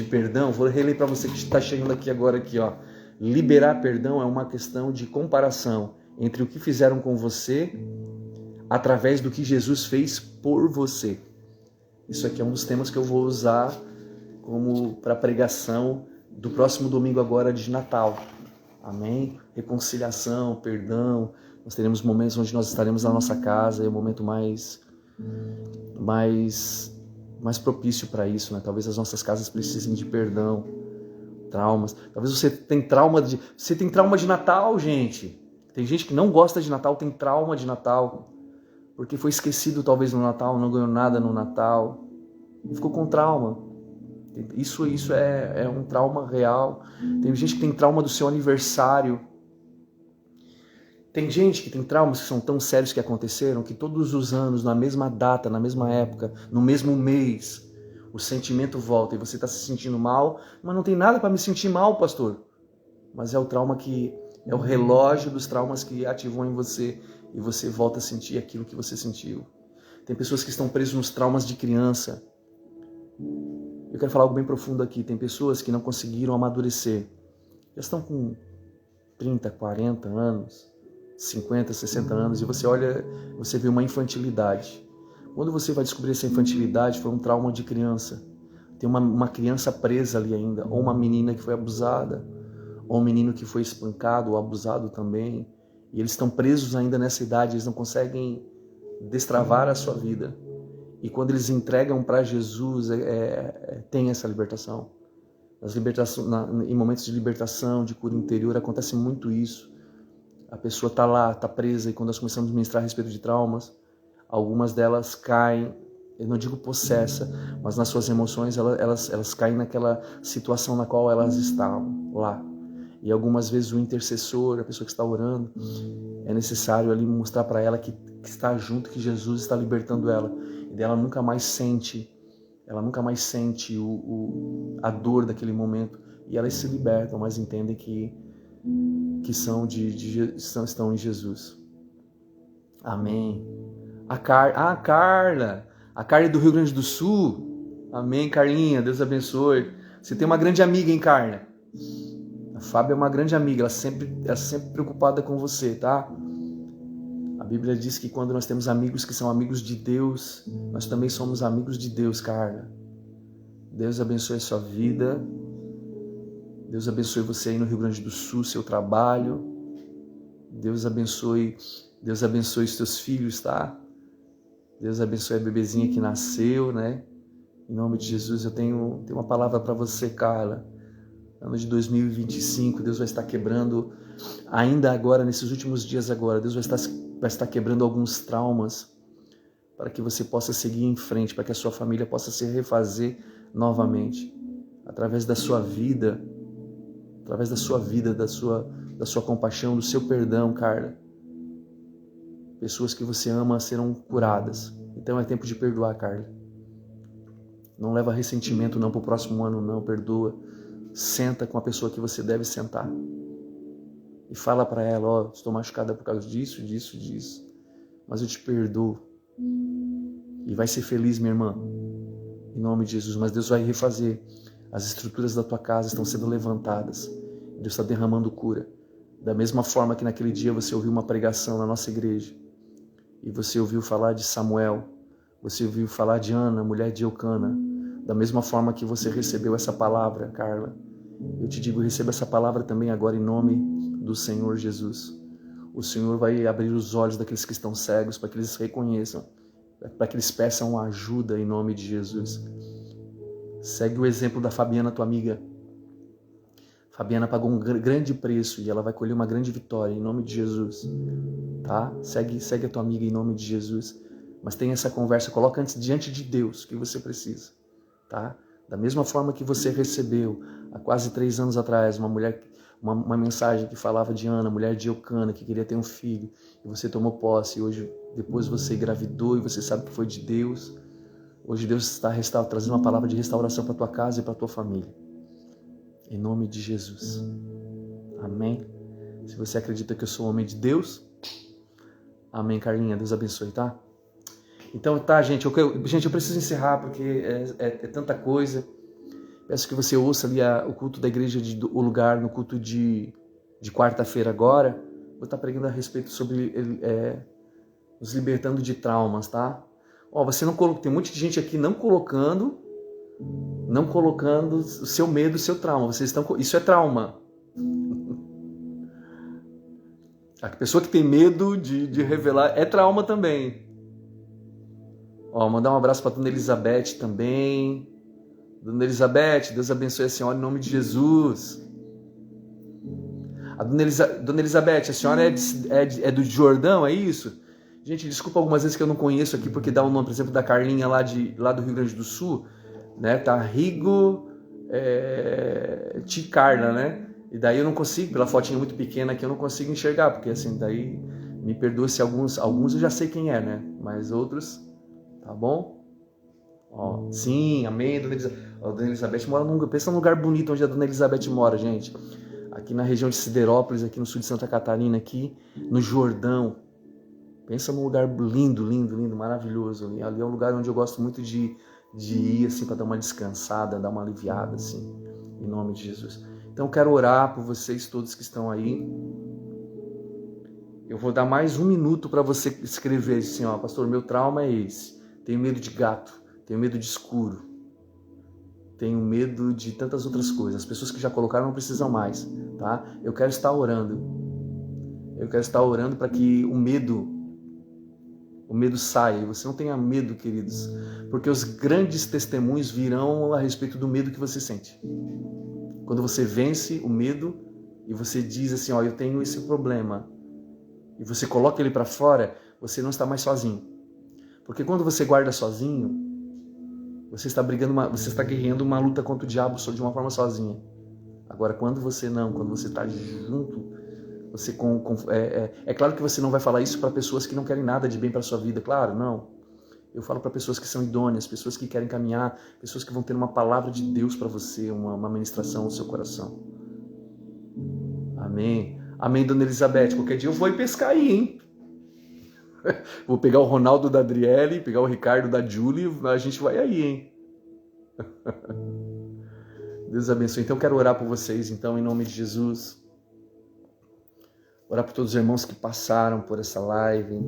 perdão? Vou reler para você que está chegando aqui, ó. Liberar perdão é uma questão de comparação entre o que fizeram com você através do que Jesus fez por você. Isso aqui é um dos temas que eu vou usar como para pregação do próximo domingo agora de Natal. Amém? Reconciliação, perdão. Nós teremos momentos onde nós estaremos na nossa casa, é o momento mais propício para isso, né? Talvez as nossas casas precisem de perdão. Traumas. Talvez você tenha trauma de Natal, gente. Tem gente que não gosta de Natal, tem trauma de Natal, porque foi esquecido talvez no Natal, não ganhou nada no Natal, ficou com trauma. Isso é um trauma real. Tem gente que tem trauma do seu aniversário. Tem gente que tem traumas que são tão sérios que aconteceram que todos os anos, na mesma data, na mesma época, no mesmo mês, o sentimento volta e você está se sentindo mal, mas não tem nada para me sentir mal, pastor. Mas é o trauma é o relógio dos traumas que ativou em você e você volta a sentir aquilo que você sentiu. Tem pessoas que estão presas nos traumas de criança. Eu quero falar algo bem profundo aqui. Tem pessoas que não conseguiram amadurecer. Já estão com 30, 40 anos, 50, 60 anos e você olha, você vê uma infantilidade. Quando você vai descobrir essa infantilidade, foi um trauma de criança. Tem uma criança presa ali ainda, ou uma menina que foi abusada, ou um menino que foi espancado ou abusado também. E eles estão presos ainda nessa idade, eles não conseguem destravar a sua vida. E quando eles entregam para Jesus, tem essa libertação. Em momentos de libertação, de cura interior, acontece muito isso. A pessoa está lá, está presa, e quando nós começamos a ministrar a respeito de traumas, algumas delas caem, eu não digo possessa, mas nas suas emoções elas caem naquela situação na qual elas estavam lá. E algumas vezes o intercessor, a pessoa que está orando, é necessário ali mostrar para ela que está junto, que Jesus está libertando ela. E ela nunca mais sente a dor daquele momento. E elas se libertam, mas entendem que que estão em Jesus. Amém. A Carla é do Rio Grande do Sul. Amém, Carlinha, Deus abençoe. Você tem uma grande amiga, hein, Carla? A Fábia é uma grande amiga, ela sempre preocupada com você, tá? A Bíblia diz que quando nós temos amigos que são amigos de Deus, nós também somos amigos de Deus, Carla. Deus abençoe a sua vida. Deus abençoe você aí no Rio Grande do Sul, seu trabalho. Deus abençoe os teus filhos, tá? Deus abençoe a bebezinha que nasceu, né? Em nome de Jesus, eu tenho uma palavra para você, Carla. Ano de 2025, Deus vai estar quebrando, ainda agora, nesses últimos dias agora, Deus vai estar quebrando alguns traumas para que você possa seguir em frente, para que a sua família possa se refazer novamente, através da sua vida, da sua compaixão, do seu perdão, Carla. Pessoas que você ama serão curadas. Então é tempo de perdoar, Carla. Não leva ressentimento não para o próximo ano, não. Perdoa. Senta com a pessoa que você deve sentar. E fala para ela, ó, estou machucada por causa disso. Mas eu te perdoo. E vai ser feliz, minha irmã. Em nome de Jesus. Mas Deus vai refazer. As estruturas da tua casa estão sendo levantadas. Deus está derramando cura. Da mesma forma que naquele dia você ouviu uma pregação na nossa igreja. E você ouviu falar de Samuel. Você ouviu falar de Ana, mulher de Eucana. Da mesma forma que você recebeu essa palavra, Carla, eu te digo, receba essa palavra também agora em nome do Senhor Jesus. O Senhor vai abrir os olhos daqueles que estão cegos para que eles reconheçam, para que eles peçam ajuda em nome de Jesus. Segue o exemplo da Fabiana, tua amiga. Fabiana pagou um grande preço e ela vai colher uma grande vitória em nome de Jesus. Tá? Segue a tua amiga em nome de Jesus. Mas tenha essa conversa, coloca antes diante de Deus o que você precisa. Tá? Da mesma forma que você recebeu há quase 3 anos atrás uma mensagem que falava de Ana, mulher de Eucana, que queria ter um filho, e você tomou posse, e hoje depois você engravidou e você sabe que foi de Deus. Hoje Deus está trazendo uma palavra de restauração para tua casa e para tua família. Em nome de Jesus. Amém. Se você acredita que eu sou homem de Deus, amém, Carlinha, Deus abençoe, tá? Então tá, gente, eu preciso encerrar porque é tanta coisa. Peço que você ouça ali o culto da igreja, o lugar, no culto de quarta-feira agora. Vou estar pregando a respeito sobre nos libertando de traumas, tá? Ó, você não colocou, tem um monte de gente aqui não colocando o seu medo, o seu trauma. Isso é trauma. A pessoa que tem medo de revelar é trauma também. Ó, mandar um abraço para a Dona Elizabeth também. Dona Elizabeth, Deus abençoe a senhora em nome de Jesus. A Dona Elizabeth, a senhora é do Jordão, é isso? Gente, desculpa algumas vezes que eu não conheço aqui, porque dá o nome, por exemplo, da Carlinha lá do Rio Grande do Sul, né? Tá Rigo Carla, né? E daí eu não consigo, pela fotinha muito pequena aqui, eu não consigo enxergar, porque assim, daí me perdoa se alguns eu já sei quem é, né? Mas outros, tá bom? Ó, sim, amém, a Dona Elizabeth mora pensa num lugar bonito onde a Dona Elizabeth mora, gente. Aqui na região de Siderópolis, aqui no sul de Santa Catarina, aqui no Jordão. Pensa num lugar lindo, lindo, lindo, maravilhoso. Ali é um lugar onde eu gosto muito de ir, assim, para dar uma descansada, dar uma aliviada, assim, em nome de Jesus. Então eu quero orar por vocês todos que estão aí. Eu vou dar mais 1 minuto para você escrever assim, ó, pastor, meu trauma é esse. Tenho medo de gato, tenho medo de escuro, tenho medo de tantas outras coisas. As pessoas que já colocaram não precisam mais, tá? Eu quero estar orando. Eu quero estar orando para que o medo saia. E você não tenha medo, queridos, porque os grandes testemunhos virão a respeito do medo que você sente. Quando você vence o medo e você diz assim, ó, eu tenho esse problema, e você coloca ele para fora, você não está mais sozinho. Porque quando você guarda sozinho, você está guerreando uma luta contra o diabo de uma forma sozinha. Agora, quando você está junto, você é claro que você não vai falar isso para pessoas que não querem nada de bem para sua vida, claro, não. Eu falo para pessoas que são idôneas, pessoas que querem caminhar, pessoas que vão ter uma palavra de Deus para você, uma ministração no seu coração. Amém. Amém, dona Elizabeth. Qualquer dia eu vou ir pescar aí, hein? Vou pegar o Ronaldo da Adriele, pegar o Ricardo da Julie, a gente vai aí, hein? Deus abençoe. Então eu quero orar por vocês, então, em nome de Jesus. Orar por todos os irmãos que passaram por essa live,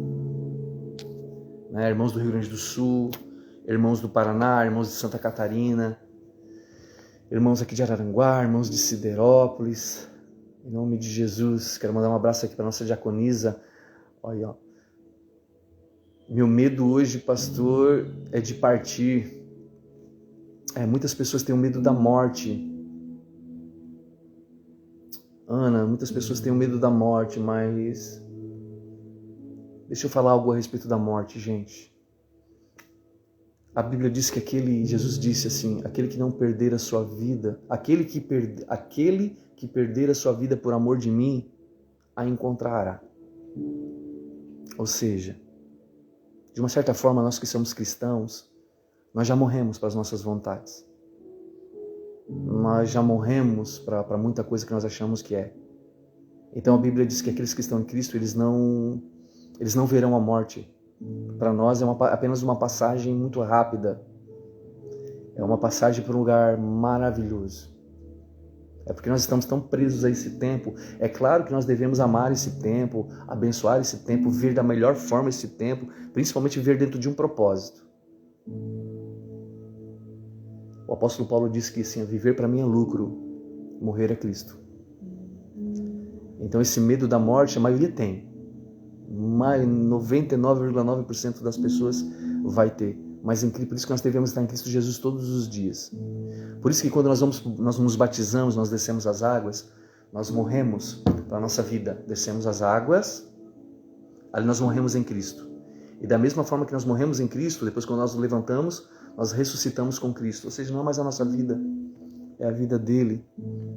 né? Irmãos do Rio Grande do Sul, irmãos do Paraná, irmãos de Santa Catarina, irmãos aqui de Araranguá, irmãos de Siderópolis. Em nome de Jesus, quero mandar um abraço aqui para nossa diaconisa. Olha, ó. Meu medo hoje, pastor, é de partir. Muitas pessoas têm o medo da morte. Ana, muitas pessoas têm o medo da morte, mas... Deixa eu falar algo a respeito da morte, gente. A Bíblia diz que Jesus disse assim, aquele que não perder a sua vida, aquele que perder a sua vida por amor de mim, a encontrará. Ou seja, de uma certa forma, nós que somos cristãos, nós já morremos para as nossas vontades. Nós já morremos para muita coisa que nós achamos que é. Então a Bíblia diz que aqueles que estão em Cristo, eles não verão a morte. Para nós é apenas uma passagem muito rápida. É uma passagem para um lugar maravilhoso. É porque nós estamos tão presos a esse tempo. É claro que nós devemos amar esse tempo, abençoar esse tempo, ver da melhor forma esse tempo, principalmente ver dentro de um propósito. O apóstolo Paulo disse que assim, viver para mim é lucro, morrer é Cristo. Então esse medo da morte a maioria tem. 99,9% das pessoas vai ter. Mas por isso que nós devemos estar em Cristo Jesus todos os dias. Por isso que quando nós nos batizamos, nós descemos as águas, nós morremos para a nossa vida. Descemos as águas, ali nós morremos em Cristo. E da mesma forma que nós morremos em Cristo, depois quando nós nos levantamos, nós ressuscitamos com Cristo. Ou seja, não é mais a nossa vida, é a vida dele.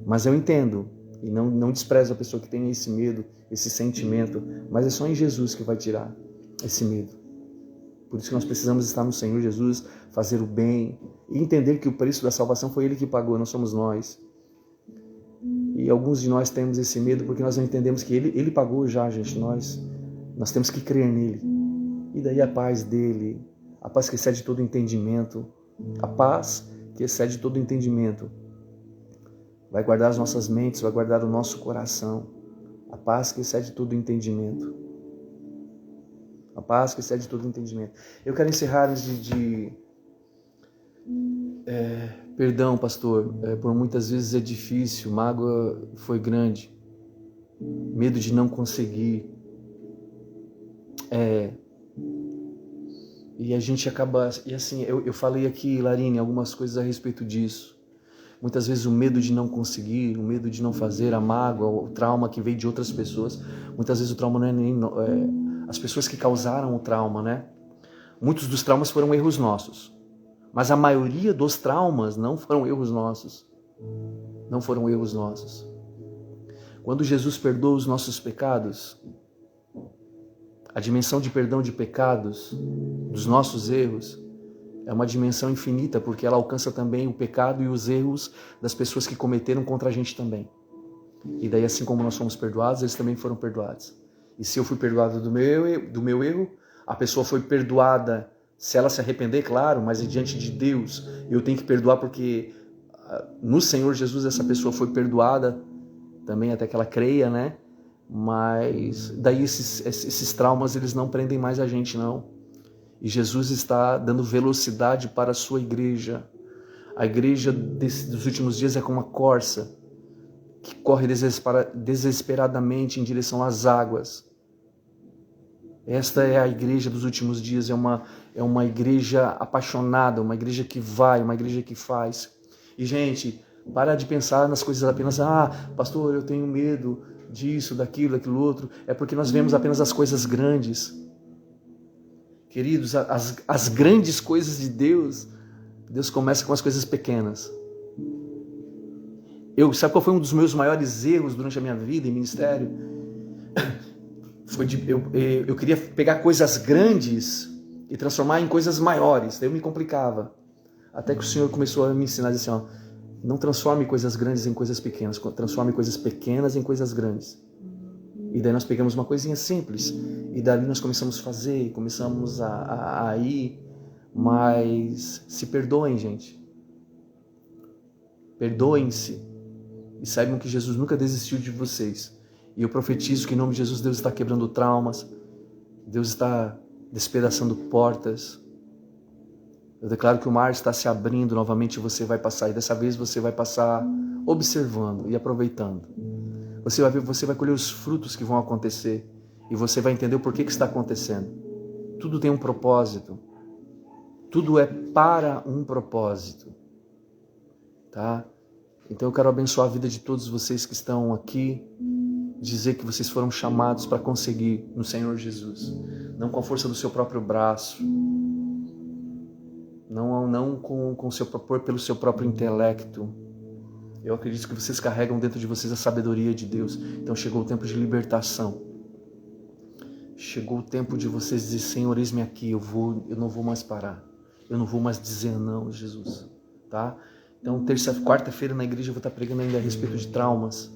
Mas eu entendo, e não desprezo a pessoa que tem esse medo, esse sentimento, mas é só em Jesus que vai tirar esse medo. Por isso que nós precisamos estar no Senhor Jesus, fazer o bem e entender que o preço da salvação foi Ele que pagou, não somos nós. E alguns de nós temos esse medo porque nós não entendemos que Ele pagou já, gente. Nós temos que crer nele. E daí a paz dele, a paz que excede todo entendimento, a paz que excede todo entendimento, vai guardar as nossas mentes, vai guardar o nosso coração. A paz que excede todo entendimento. A paz que excede todo entendimento. Eu quero encerrar antes perdão, pastor, por muitas vezes é difícil, mágoa foi grande, medo de não conseguir. E a gente acaba... E assim, eu falei aqui, Larine, algumas coisas a respeito disso. Muitas vezes o medo de não conseguir, o medo de não fazer, a mágoa, o trauma que veio de outras pessoas. Muitas vezes o trauma não é nem... as pessoas que causaram o trauma, né? Muitos dos traumas foram erros nossos. Mas a maioria dos traumas não foram erros nossos. Não foram erros nossos. Quando Jesus perdoa os nossos pecados, a dimensão de perdão de pecados, dos nossos erros, é uma dimensão infinita, porque ela alcança também o pecado e os erros das pessoas que cometeram contra a gente também. E daí, assim como nós fomos perdoados, eles também foram perdoados. E se eu fui perdoado do meu erro, a pessoa foi perdoada, se ela se arrepender, claro, mas diante de Deus, eu tenho que perdoar porque no Senhor Jesus essa pessoa foi perdoada também, até que ela creia, né? Mas daí esses traumas, eles não prendem mais a gente, não. E Jesus está dando velocidade para a sua igreja. A igreja dos últimos dias é como uma corça que corre desesperadamente em direção às águas. Esta é a igreja dos últimos dias, é uma igreja apaixonada, uma igreja que vai, uma igreja que faz. E, gente, para de pensar nas coisas apenas, pastor, eu tenho medo disso, daquilo outro. É porque nós vemos apenas as coisas grandes. Queridos, as grandes coisas de Deus, Deus começa com as coisas pequenas. Sabe qual foi um dos meus maiores erros durante a minha vida em ministério? Eu queria pegar coisas grandes e transformar em coisas maiores. Daí eu me complicava. Até que o Senhor começou a me ensinar assim, Não transforme coisas grandes em coisas pequenas, transforme coisas pequenas em coisas grandes. E daí nós pegamos uma coisinha simples, e dali nós começamos a fazer, começamos a ir, mas se perdoem, gente. Perdoem-se e saibam que Jesus nunca desistiu de vocês. E eu profetizo que em nome de Jesus Deus está quebrando traumas, Deus está despedaçando portas. Eu declaro que o mar está se abrindo novamente e você vai passar. E dessa vez você vai passar observando e aproveitando. Você vai colher os frutos que vão acontecer. E você vai entender o porquê que está acontecendo. Tudo tem um propósito. Tudo é para um propósito. Tá? Então eu quero abençoar a vida de todos vocês que estão aqui. Dizer que vocês foram chamados para conseguir no Senhor Jesus. Não com a força do seu próprio braço. Não pelo seu próprio intelecto. Eu acredito que vocês carregam dentro de vocês a sabedoria de Deus. Então chegou o tempo de libertação. Chegou o tempo de vocês dizer, Senhor, eis-me aqui, eu não vou mais parar. Eu não vou mais dizer não, Jesus. Tá? Então, quarta-feira na igreja eu vou estar pregando ainda a respeito de traumas.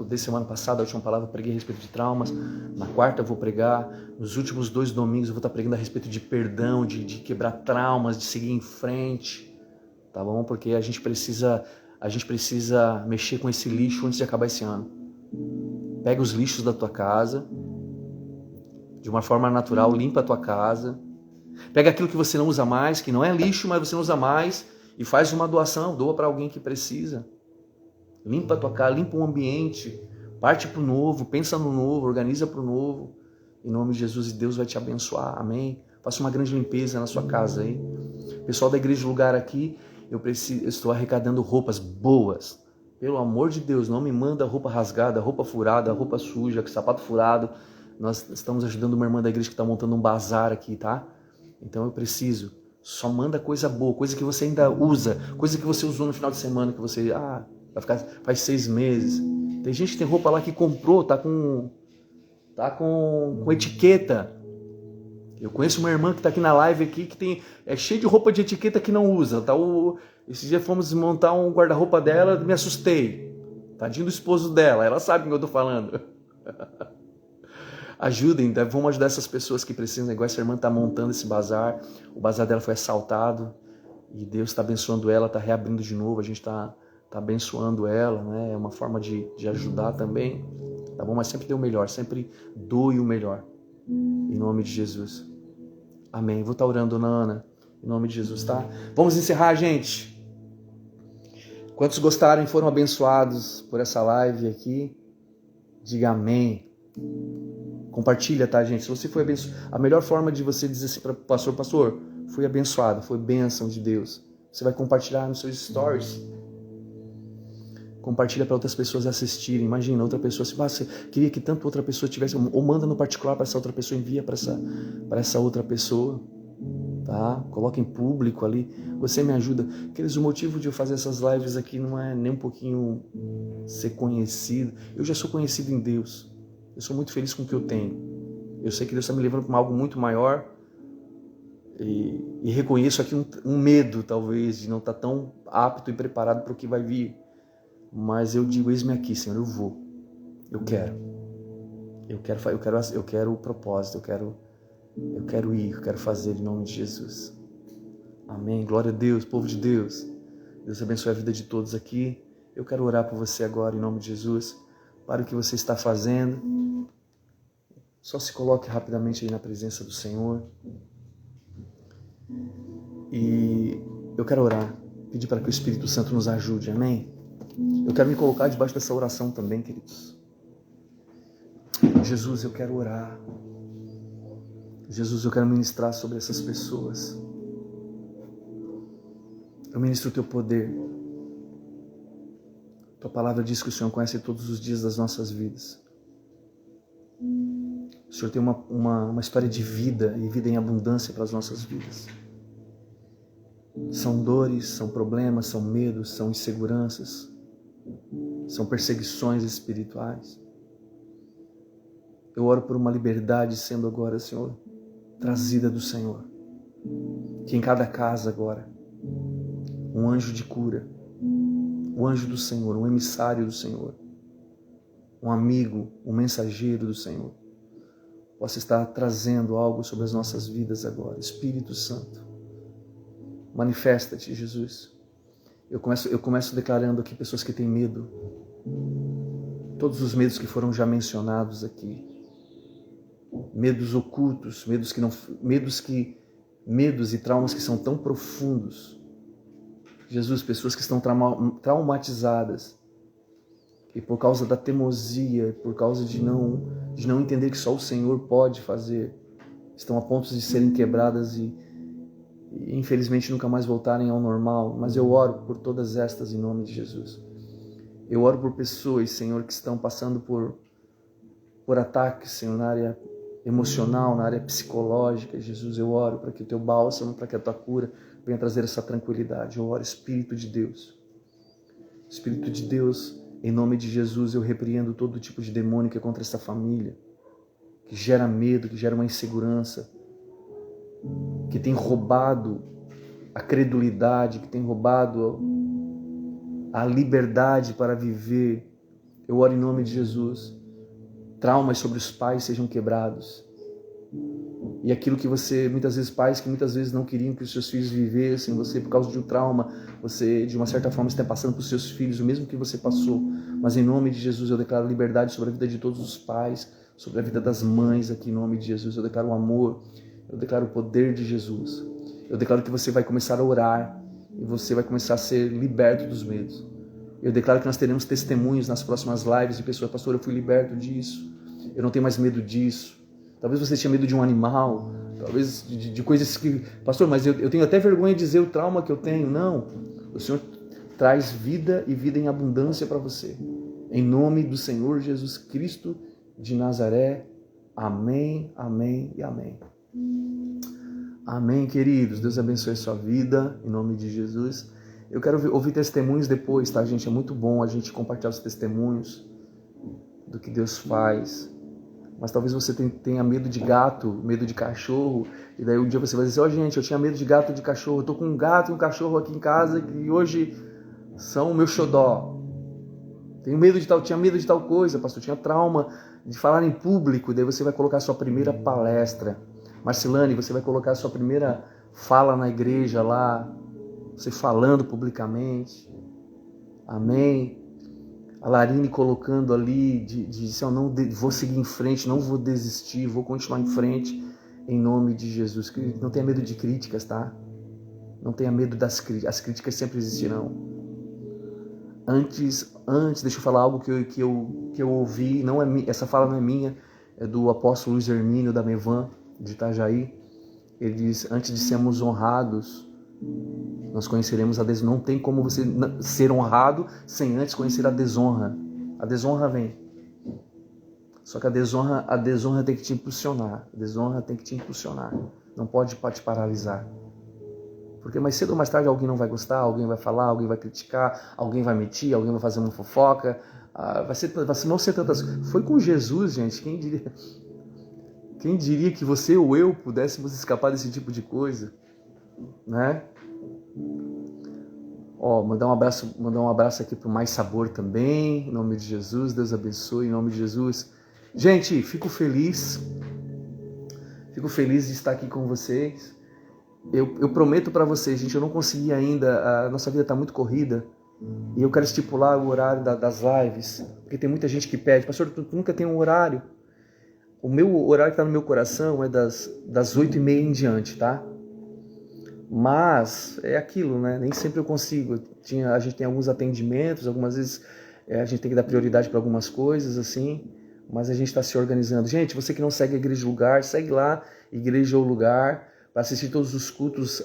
Desde semana passada, a última palavra, eu preguei a respeito de traumas. Na quarta eu vou pregar. Nos últimos 2 domingos eu vou estar pregando a respeito de perdão, de quebrar traumas, de seguir em frente. Tá bom? Porque a gente precisa mexer com esse lixo antes de acabar esse ano. Pega os lixos da tua casa, de uma forma natural, limpa a tua casa. Pega aquilo que você não usa mais, que não é lixo, mas você não usa mais, e faz uma doação, doa para alguém que precisa. Limpa a tua casa, limpa o ambiente, parte para o novo, pensa no novo, organiza para o novo. Em nome de Jesus, e Deus vai te abençoar, amém? Faça uma grande limpeza na sua casa aí. Pessoal da igreja Lugar aqui, eu estou arrecadando roupas boas. Pelo amor de Deus, não me manda roupa rasgada, roupa furada, roupa suja, sapato furado. Nós estamos ajudando uma irmã da igreja que está montando um bazar aqui, tá? Então eu preciso. Só manda coisa boa, coisa que você ainda usa, coisa que você usou no final de semana, que você... vai ficar, faz 6 meses. Tem gente que tem roupa lá que comprou, tá com etiqueta. Eu conheço uma irmã que tá aqui na live aqui que é cheia de roupa de etiqueta que não usa. Tá? Esse dia fomos montar um guarda-roupa dela, me assustei. Tadinho do esposo dela, ela sabe o que eu tô falando. Ajudem, vamos ajudar essas pessoas que precisam. Igual essa irmã tá montando esse bazar. O bazar dela foi assaltado e Deus está abençoando ela, tá reabrindo de novo. A gente tá abençoando ela, né? É uma forma de ajudar também, tá bom? Mas sempre dê o melhor, sempre doe o melhor, em nome de Jesus, amém. Vou estar orando, Dona Ana, em nome de Jesus, tá? Vamos encerrar, gente. Quantos gostaram e foram abençoados por essa live aqui, diga amém. Compartilha, tá, gente? Se você foi abençoado, a melhor forma de você dizer assim para o pastor, fui abençoado, foi bênção de Deus. Você vai compartilhar nos seus stories. Compartilha para outras pessoas assistirem. Imagina, outra pessoa, se você queria que tanto outra pessoa tivesse, ou manda no particular para essa outra pessoa, envia para essa outra pessoa, tá? Coloca em público ali. Você me ajuda. Queridos, o motivo de eu fazer essas lives aqui não é nem um pouquinho ser conhecido. Eu já sou conhecido em Deus. Eu sou muito feliz com o que eu tenho. Eu sei que Deus está me levando para algo muito maior. E reconheço aqui um medo, talvez, de não estar tão apto e preparado para o que vai vir. Mas eu digo, eis-me aqui, Senhor, eu vou. Eu quero o propósito, eu quero ir, eu quero fazer em nome de Jesus. Amém. Glória a Deus, povo de Deus. Deus abençoe a vida de todos aqui. Eu quero orar por você agora em nome de Jesus. Para o que você está fazendo. Só se coloque rapidamente aí na presença do Senhor. E eu quero orar, pedir para que o Espírito Santo nos ajude, amém? Eu quero me colocar debaixo dessa oração também, queridos. Jesus, eu quero orar. Jesus, eu quero ministrar sobre essas pessoas. Eu ministro o teu poder. Tua palavra diz que o Senhor conhece todos os dias das nossas vidas. O Senhor tem uma história de vida e vida em abundância para as nossas vidas. São dores, são problemas, são medos, são inseguranças, são perseguições espirituais. Eu oro por uma liberdade sendo agora, Senhor, trazida do Senhor. Que em cada casa agora, um anjo de cura, o anjo do Senhor, um emissário do Senhor, um amigo, um mensageiro do Senhor, possa estar trazendo algo sobre as nossas vidas agora. Espírito Santo, manifesta-te, Jesus. Eu começo declarando aqui pessoas que têm medo, todos os medos que foram já mencionados aqui, medos ocultos, medos e traumas que são tão profundos. Jesus, pessoas que estão traumatizadas e por causa da teimosia, por causa de não entender que só o Senhor pode fazer, estão a ponto de serem quebradas e infelizmente nunca mais voltarem ao normal. Mas eu oro por todas estas em nome de Jesus. Eu oro por pessoas, Senhor, que estão passando por ataques, Senhor, na área emocional, na área psicológica. Jesus, eu oro para que o teu bálsamo, para que a tua cura venha trazer essa tranquilidade. Eu oro, Espírito de Deus. Espírito de Deus, em nome de Jesus, eu repreendo todo tipo de demônio que é contra essa família, que gera medo, que gera uma insegurança, que tem roubado a credulidade, que tem roubado a liberdade para viver. Eu oro em nome de Jesus. Traumas sobre os pais sejam quebrados. E aquilo que muitas vezes não queriam que os seus filhos vivessem, você, por causa de um trauma, você, de uma certa forma, está passando para os seus filhos o mesmo que você passou. Mas em nome de Jesus, eu declaro liberdade sobre a vida de todos os pais, sobre a vida das mães aqui em nome de Jesus. Eu declaro o amor, eu declaro o poder de Jesus. Eu declaro que você vai começar a orar e você vai começar a ser liberto dos medos. Eu declaro que nós teremos testemunhos nas próximas lives de pessoas, pastor, eu fui liberto disso, eu não tenho mais medo disso. Talvez você tinha medo de um animal, talvez de coisas que... Pastor, mas eu tenho até vergonha de dizer o trauma que eu tenho. Não, o Senhor traz vida e vida em abundância para você. Em nome do Senhor Jesus Cristo de Nazaré. Amém, amém e amém. Amém, queridos. Deus abençoe a sua vida, em nome de Jesus. Eu quero ouvir testemunhos depois, tá, gente? É muito bom a gente compartilhar os testemunhos do que Deus faz. Mas talvez você tenha medo de gato, medo de cachorro, e daí um dia você vai dizer, gente, eu tinha medo de gato e de cachorro, eu tô com um gato e um cachorro aqui em casa que hoje são o meu xodó. Tinha medo de tal coisa, pastor, tinha trauma de falar em público, daí você vai colocar a sua primeira palestra. Marcelane, você vai colocar a sua primeira fala na igreja lá, você falando publicamente. Amém. A Larine colocando ali, disse, eu não vou seguir em frente, não vou desistir, vou continuar em frente, em nome de Jesus. Não tenha medo de críticas, tá? Não tenha medo das críticas, as críticas sempre existirão. Antes, deixa eu falar algo que eu ouvi, essa fala não é minha, é do apóstolo Luiz Hermínio da Mevan, de Itajaí. Ele diz, antes de sermos honrados, nós conheceremos a desonra. Não tem como você ser honrado sem antes conhecer a desonra. A desonra vem. Só que a desonra tem que te impulsionar. A desonra tem que te impulsionar. Não pode te paralisar. Porque mais cedo ou mais tarde alguém não vai gostar, alguém vai falar, alguém vai criticar, alguém vai mentir, alguém vai fazer uma fofoca. Vão ser tantas... Foi com Jesus, gente. Quem diria que você ou eu pudéssemos escapar desse tipo de coisa? Né? Mandar um abraço aqui pro Mais Sabor também, em nome de Jesus. Deus abençoe, em nome de Jesus. Gente, fico feliz de estar aqui com vocês. Eu prometo para vocês, gente, eu não consegui ainda, a nossa vida está muito corrida, e eu quero estipular o horário das lives, porque tem muita gente que pede, pastor, tu nunca tem um horário. O meu horário que está no meu coração é das 8h30 em diante, tá? Mas é aquilo, né? Nem sempre eu consigo. A gente tem alguns atendimentos, algumas vezes a gente tem que dar prioridade para algumas coisas, assim, mas a gente está se organizando. Gente, você que não segue a Igreja Lugar, segue lá, Igreja ou Lugar, para assistir todos os cultos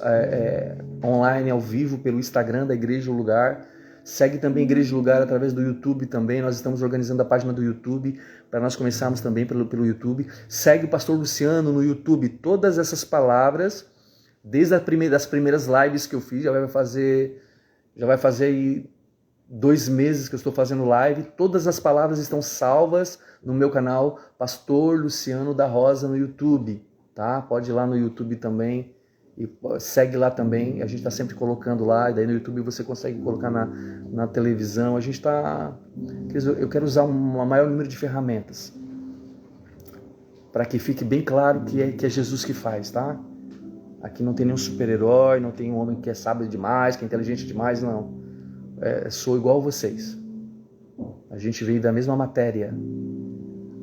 online, ao vivo, pelo Instagram da Igreja ou Lugar. Segue também a Igreja Lugar através do YouTube também. Nós estamos organizando a página do YouTube para nós começarmos também pelo YouTube. Segue o Pastor Luciano no YouTube. Todas essas palavras, desde das primeiras lives que eu fiz, já vai fazer aí 2 meses que eu estou fazendo live. Todas as palavras estão salvas no meu canal Pastor Luciano da Rosa no YouTube, tá? Pode ir lá no YouTube também E segue lá também, a gente está sempre colocando lá, e daí no YouTube você consegue colocar na televisão. A gente está... Eu quero usar um maior número de ferramentas para que fique bem claro que é Jesus que faz, tá? Aqui não tem nenhum super-herói, não tem um homem que é sábio demais, que é inteligente demais, não. Sou igual a vocês. A gente veio da mesma matéria.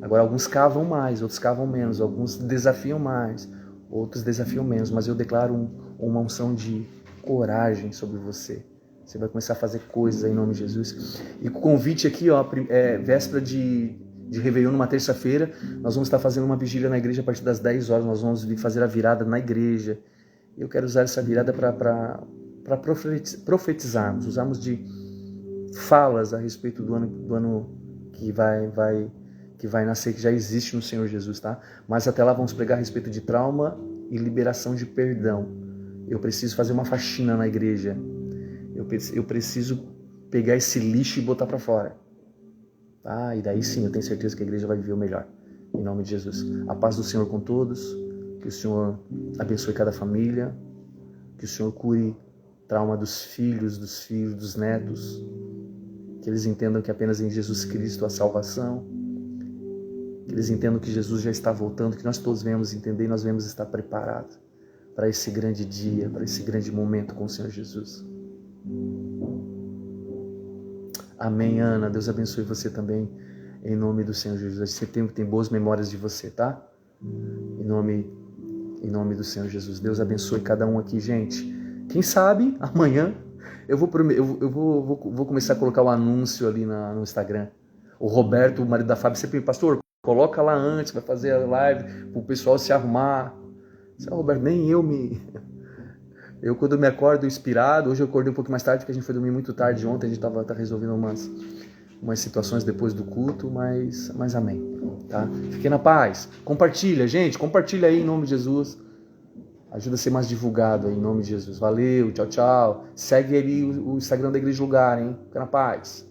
Agora, alguns cavam mais, outros cavam menos, alguns desafiam mais, outros desafiam menos, mas eu declaro uma unção de coragem sobre você. Você vai começar a fazer coisas aí em nome de Jesus. E com o convite aqui, ó, véspera de Réveillon, numa terça-feira, nós vamos estar fazendo uma vigília na igreja a partir das 10 horas, nós vamos fazer a virada na igreja. Eu quero usar essa virada para profetizarmos, usarmos de falas a respeito do ano que vai nascer, que já existe no Senhor Jesus, tá? Mas até lá vamos pregar a respeito de trauma e liberação de perdão. Eu preciso fazer uma faxina na igreja. Eu preciso pegar esse lixo e botar para fora. Tá? E daí sim, eu tenho certeza que a igreja vai viver o melhor. Em nome de Jesus. A paz do Senhor com todos. Que o Senhor abençoe cada família. Que o Senhor cure trauma dos filhos, dos netos. Que eles entendam que apenas em Jesus Cristo há salvação. Que eles entendam que Jesus já está voltando, que nós todos venhamos entender e nós venhamos estar preparados para esse grande dia, para esse grande momento com o Senhor Jesus. Amém, Ana. Deus abençoe você também, em nome do Senhor Jesus. Você tem boas memórias de você, tá? Em nome do Senhor Jesus. Deus abençoe cada um aqui, gente. Quem sabe, amanhã, eu vou começar a colocar o anúncio ali no Instagram. O Roberto, o marido da Fábio, sempre, pastor, coloca lá antes, vai fazer a live para o pessoal se arrumar. Roberto, nem eu quando me acordo inspirado, hoje eu acordei um pouco mais tarde, porque a gente foi dormir muito tarde ontem, a gente estava resolvendo umas situações depois do culto, mas amém, tá? Fiquem na paz, compartilha, gente, compartilha aí em nome de Jesus, ajuda a ser mais divulgado aí em nome de Jesus, valeu, tchau, tchau, segue ali o Instagram da Igreja Lugar, hein? Fica na paz.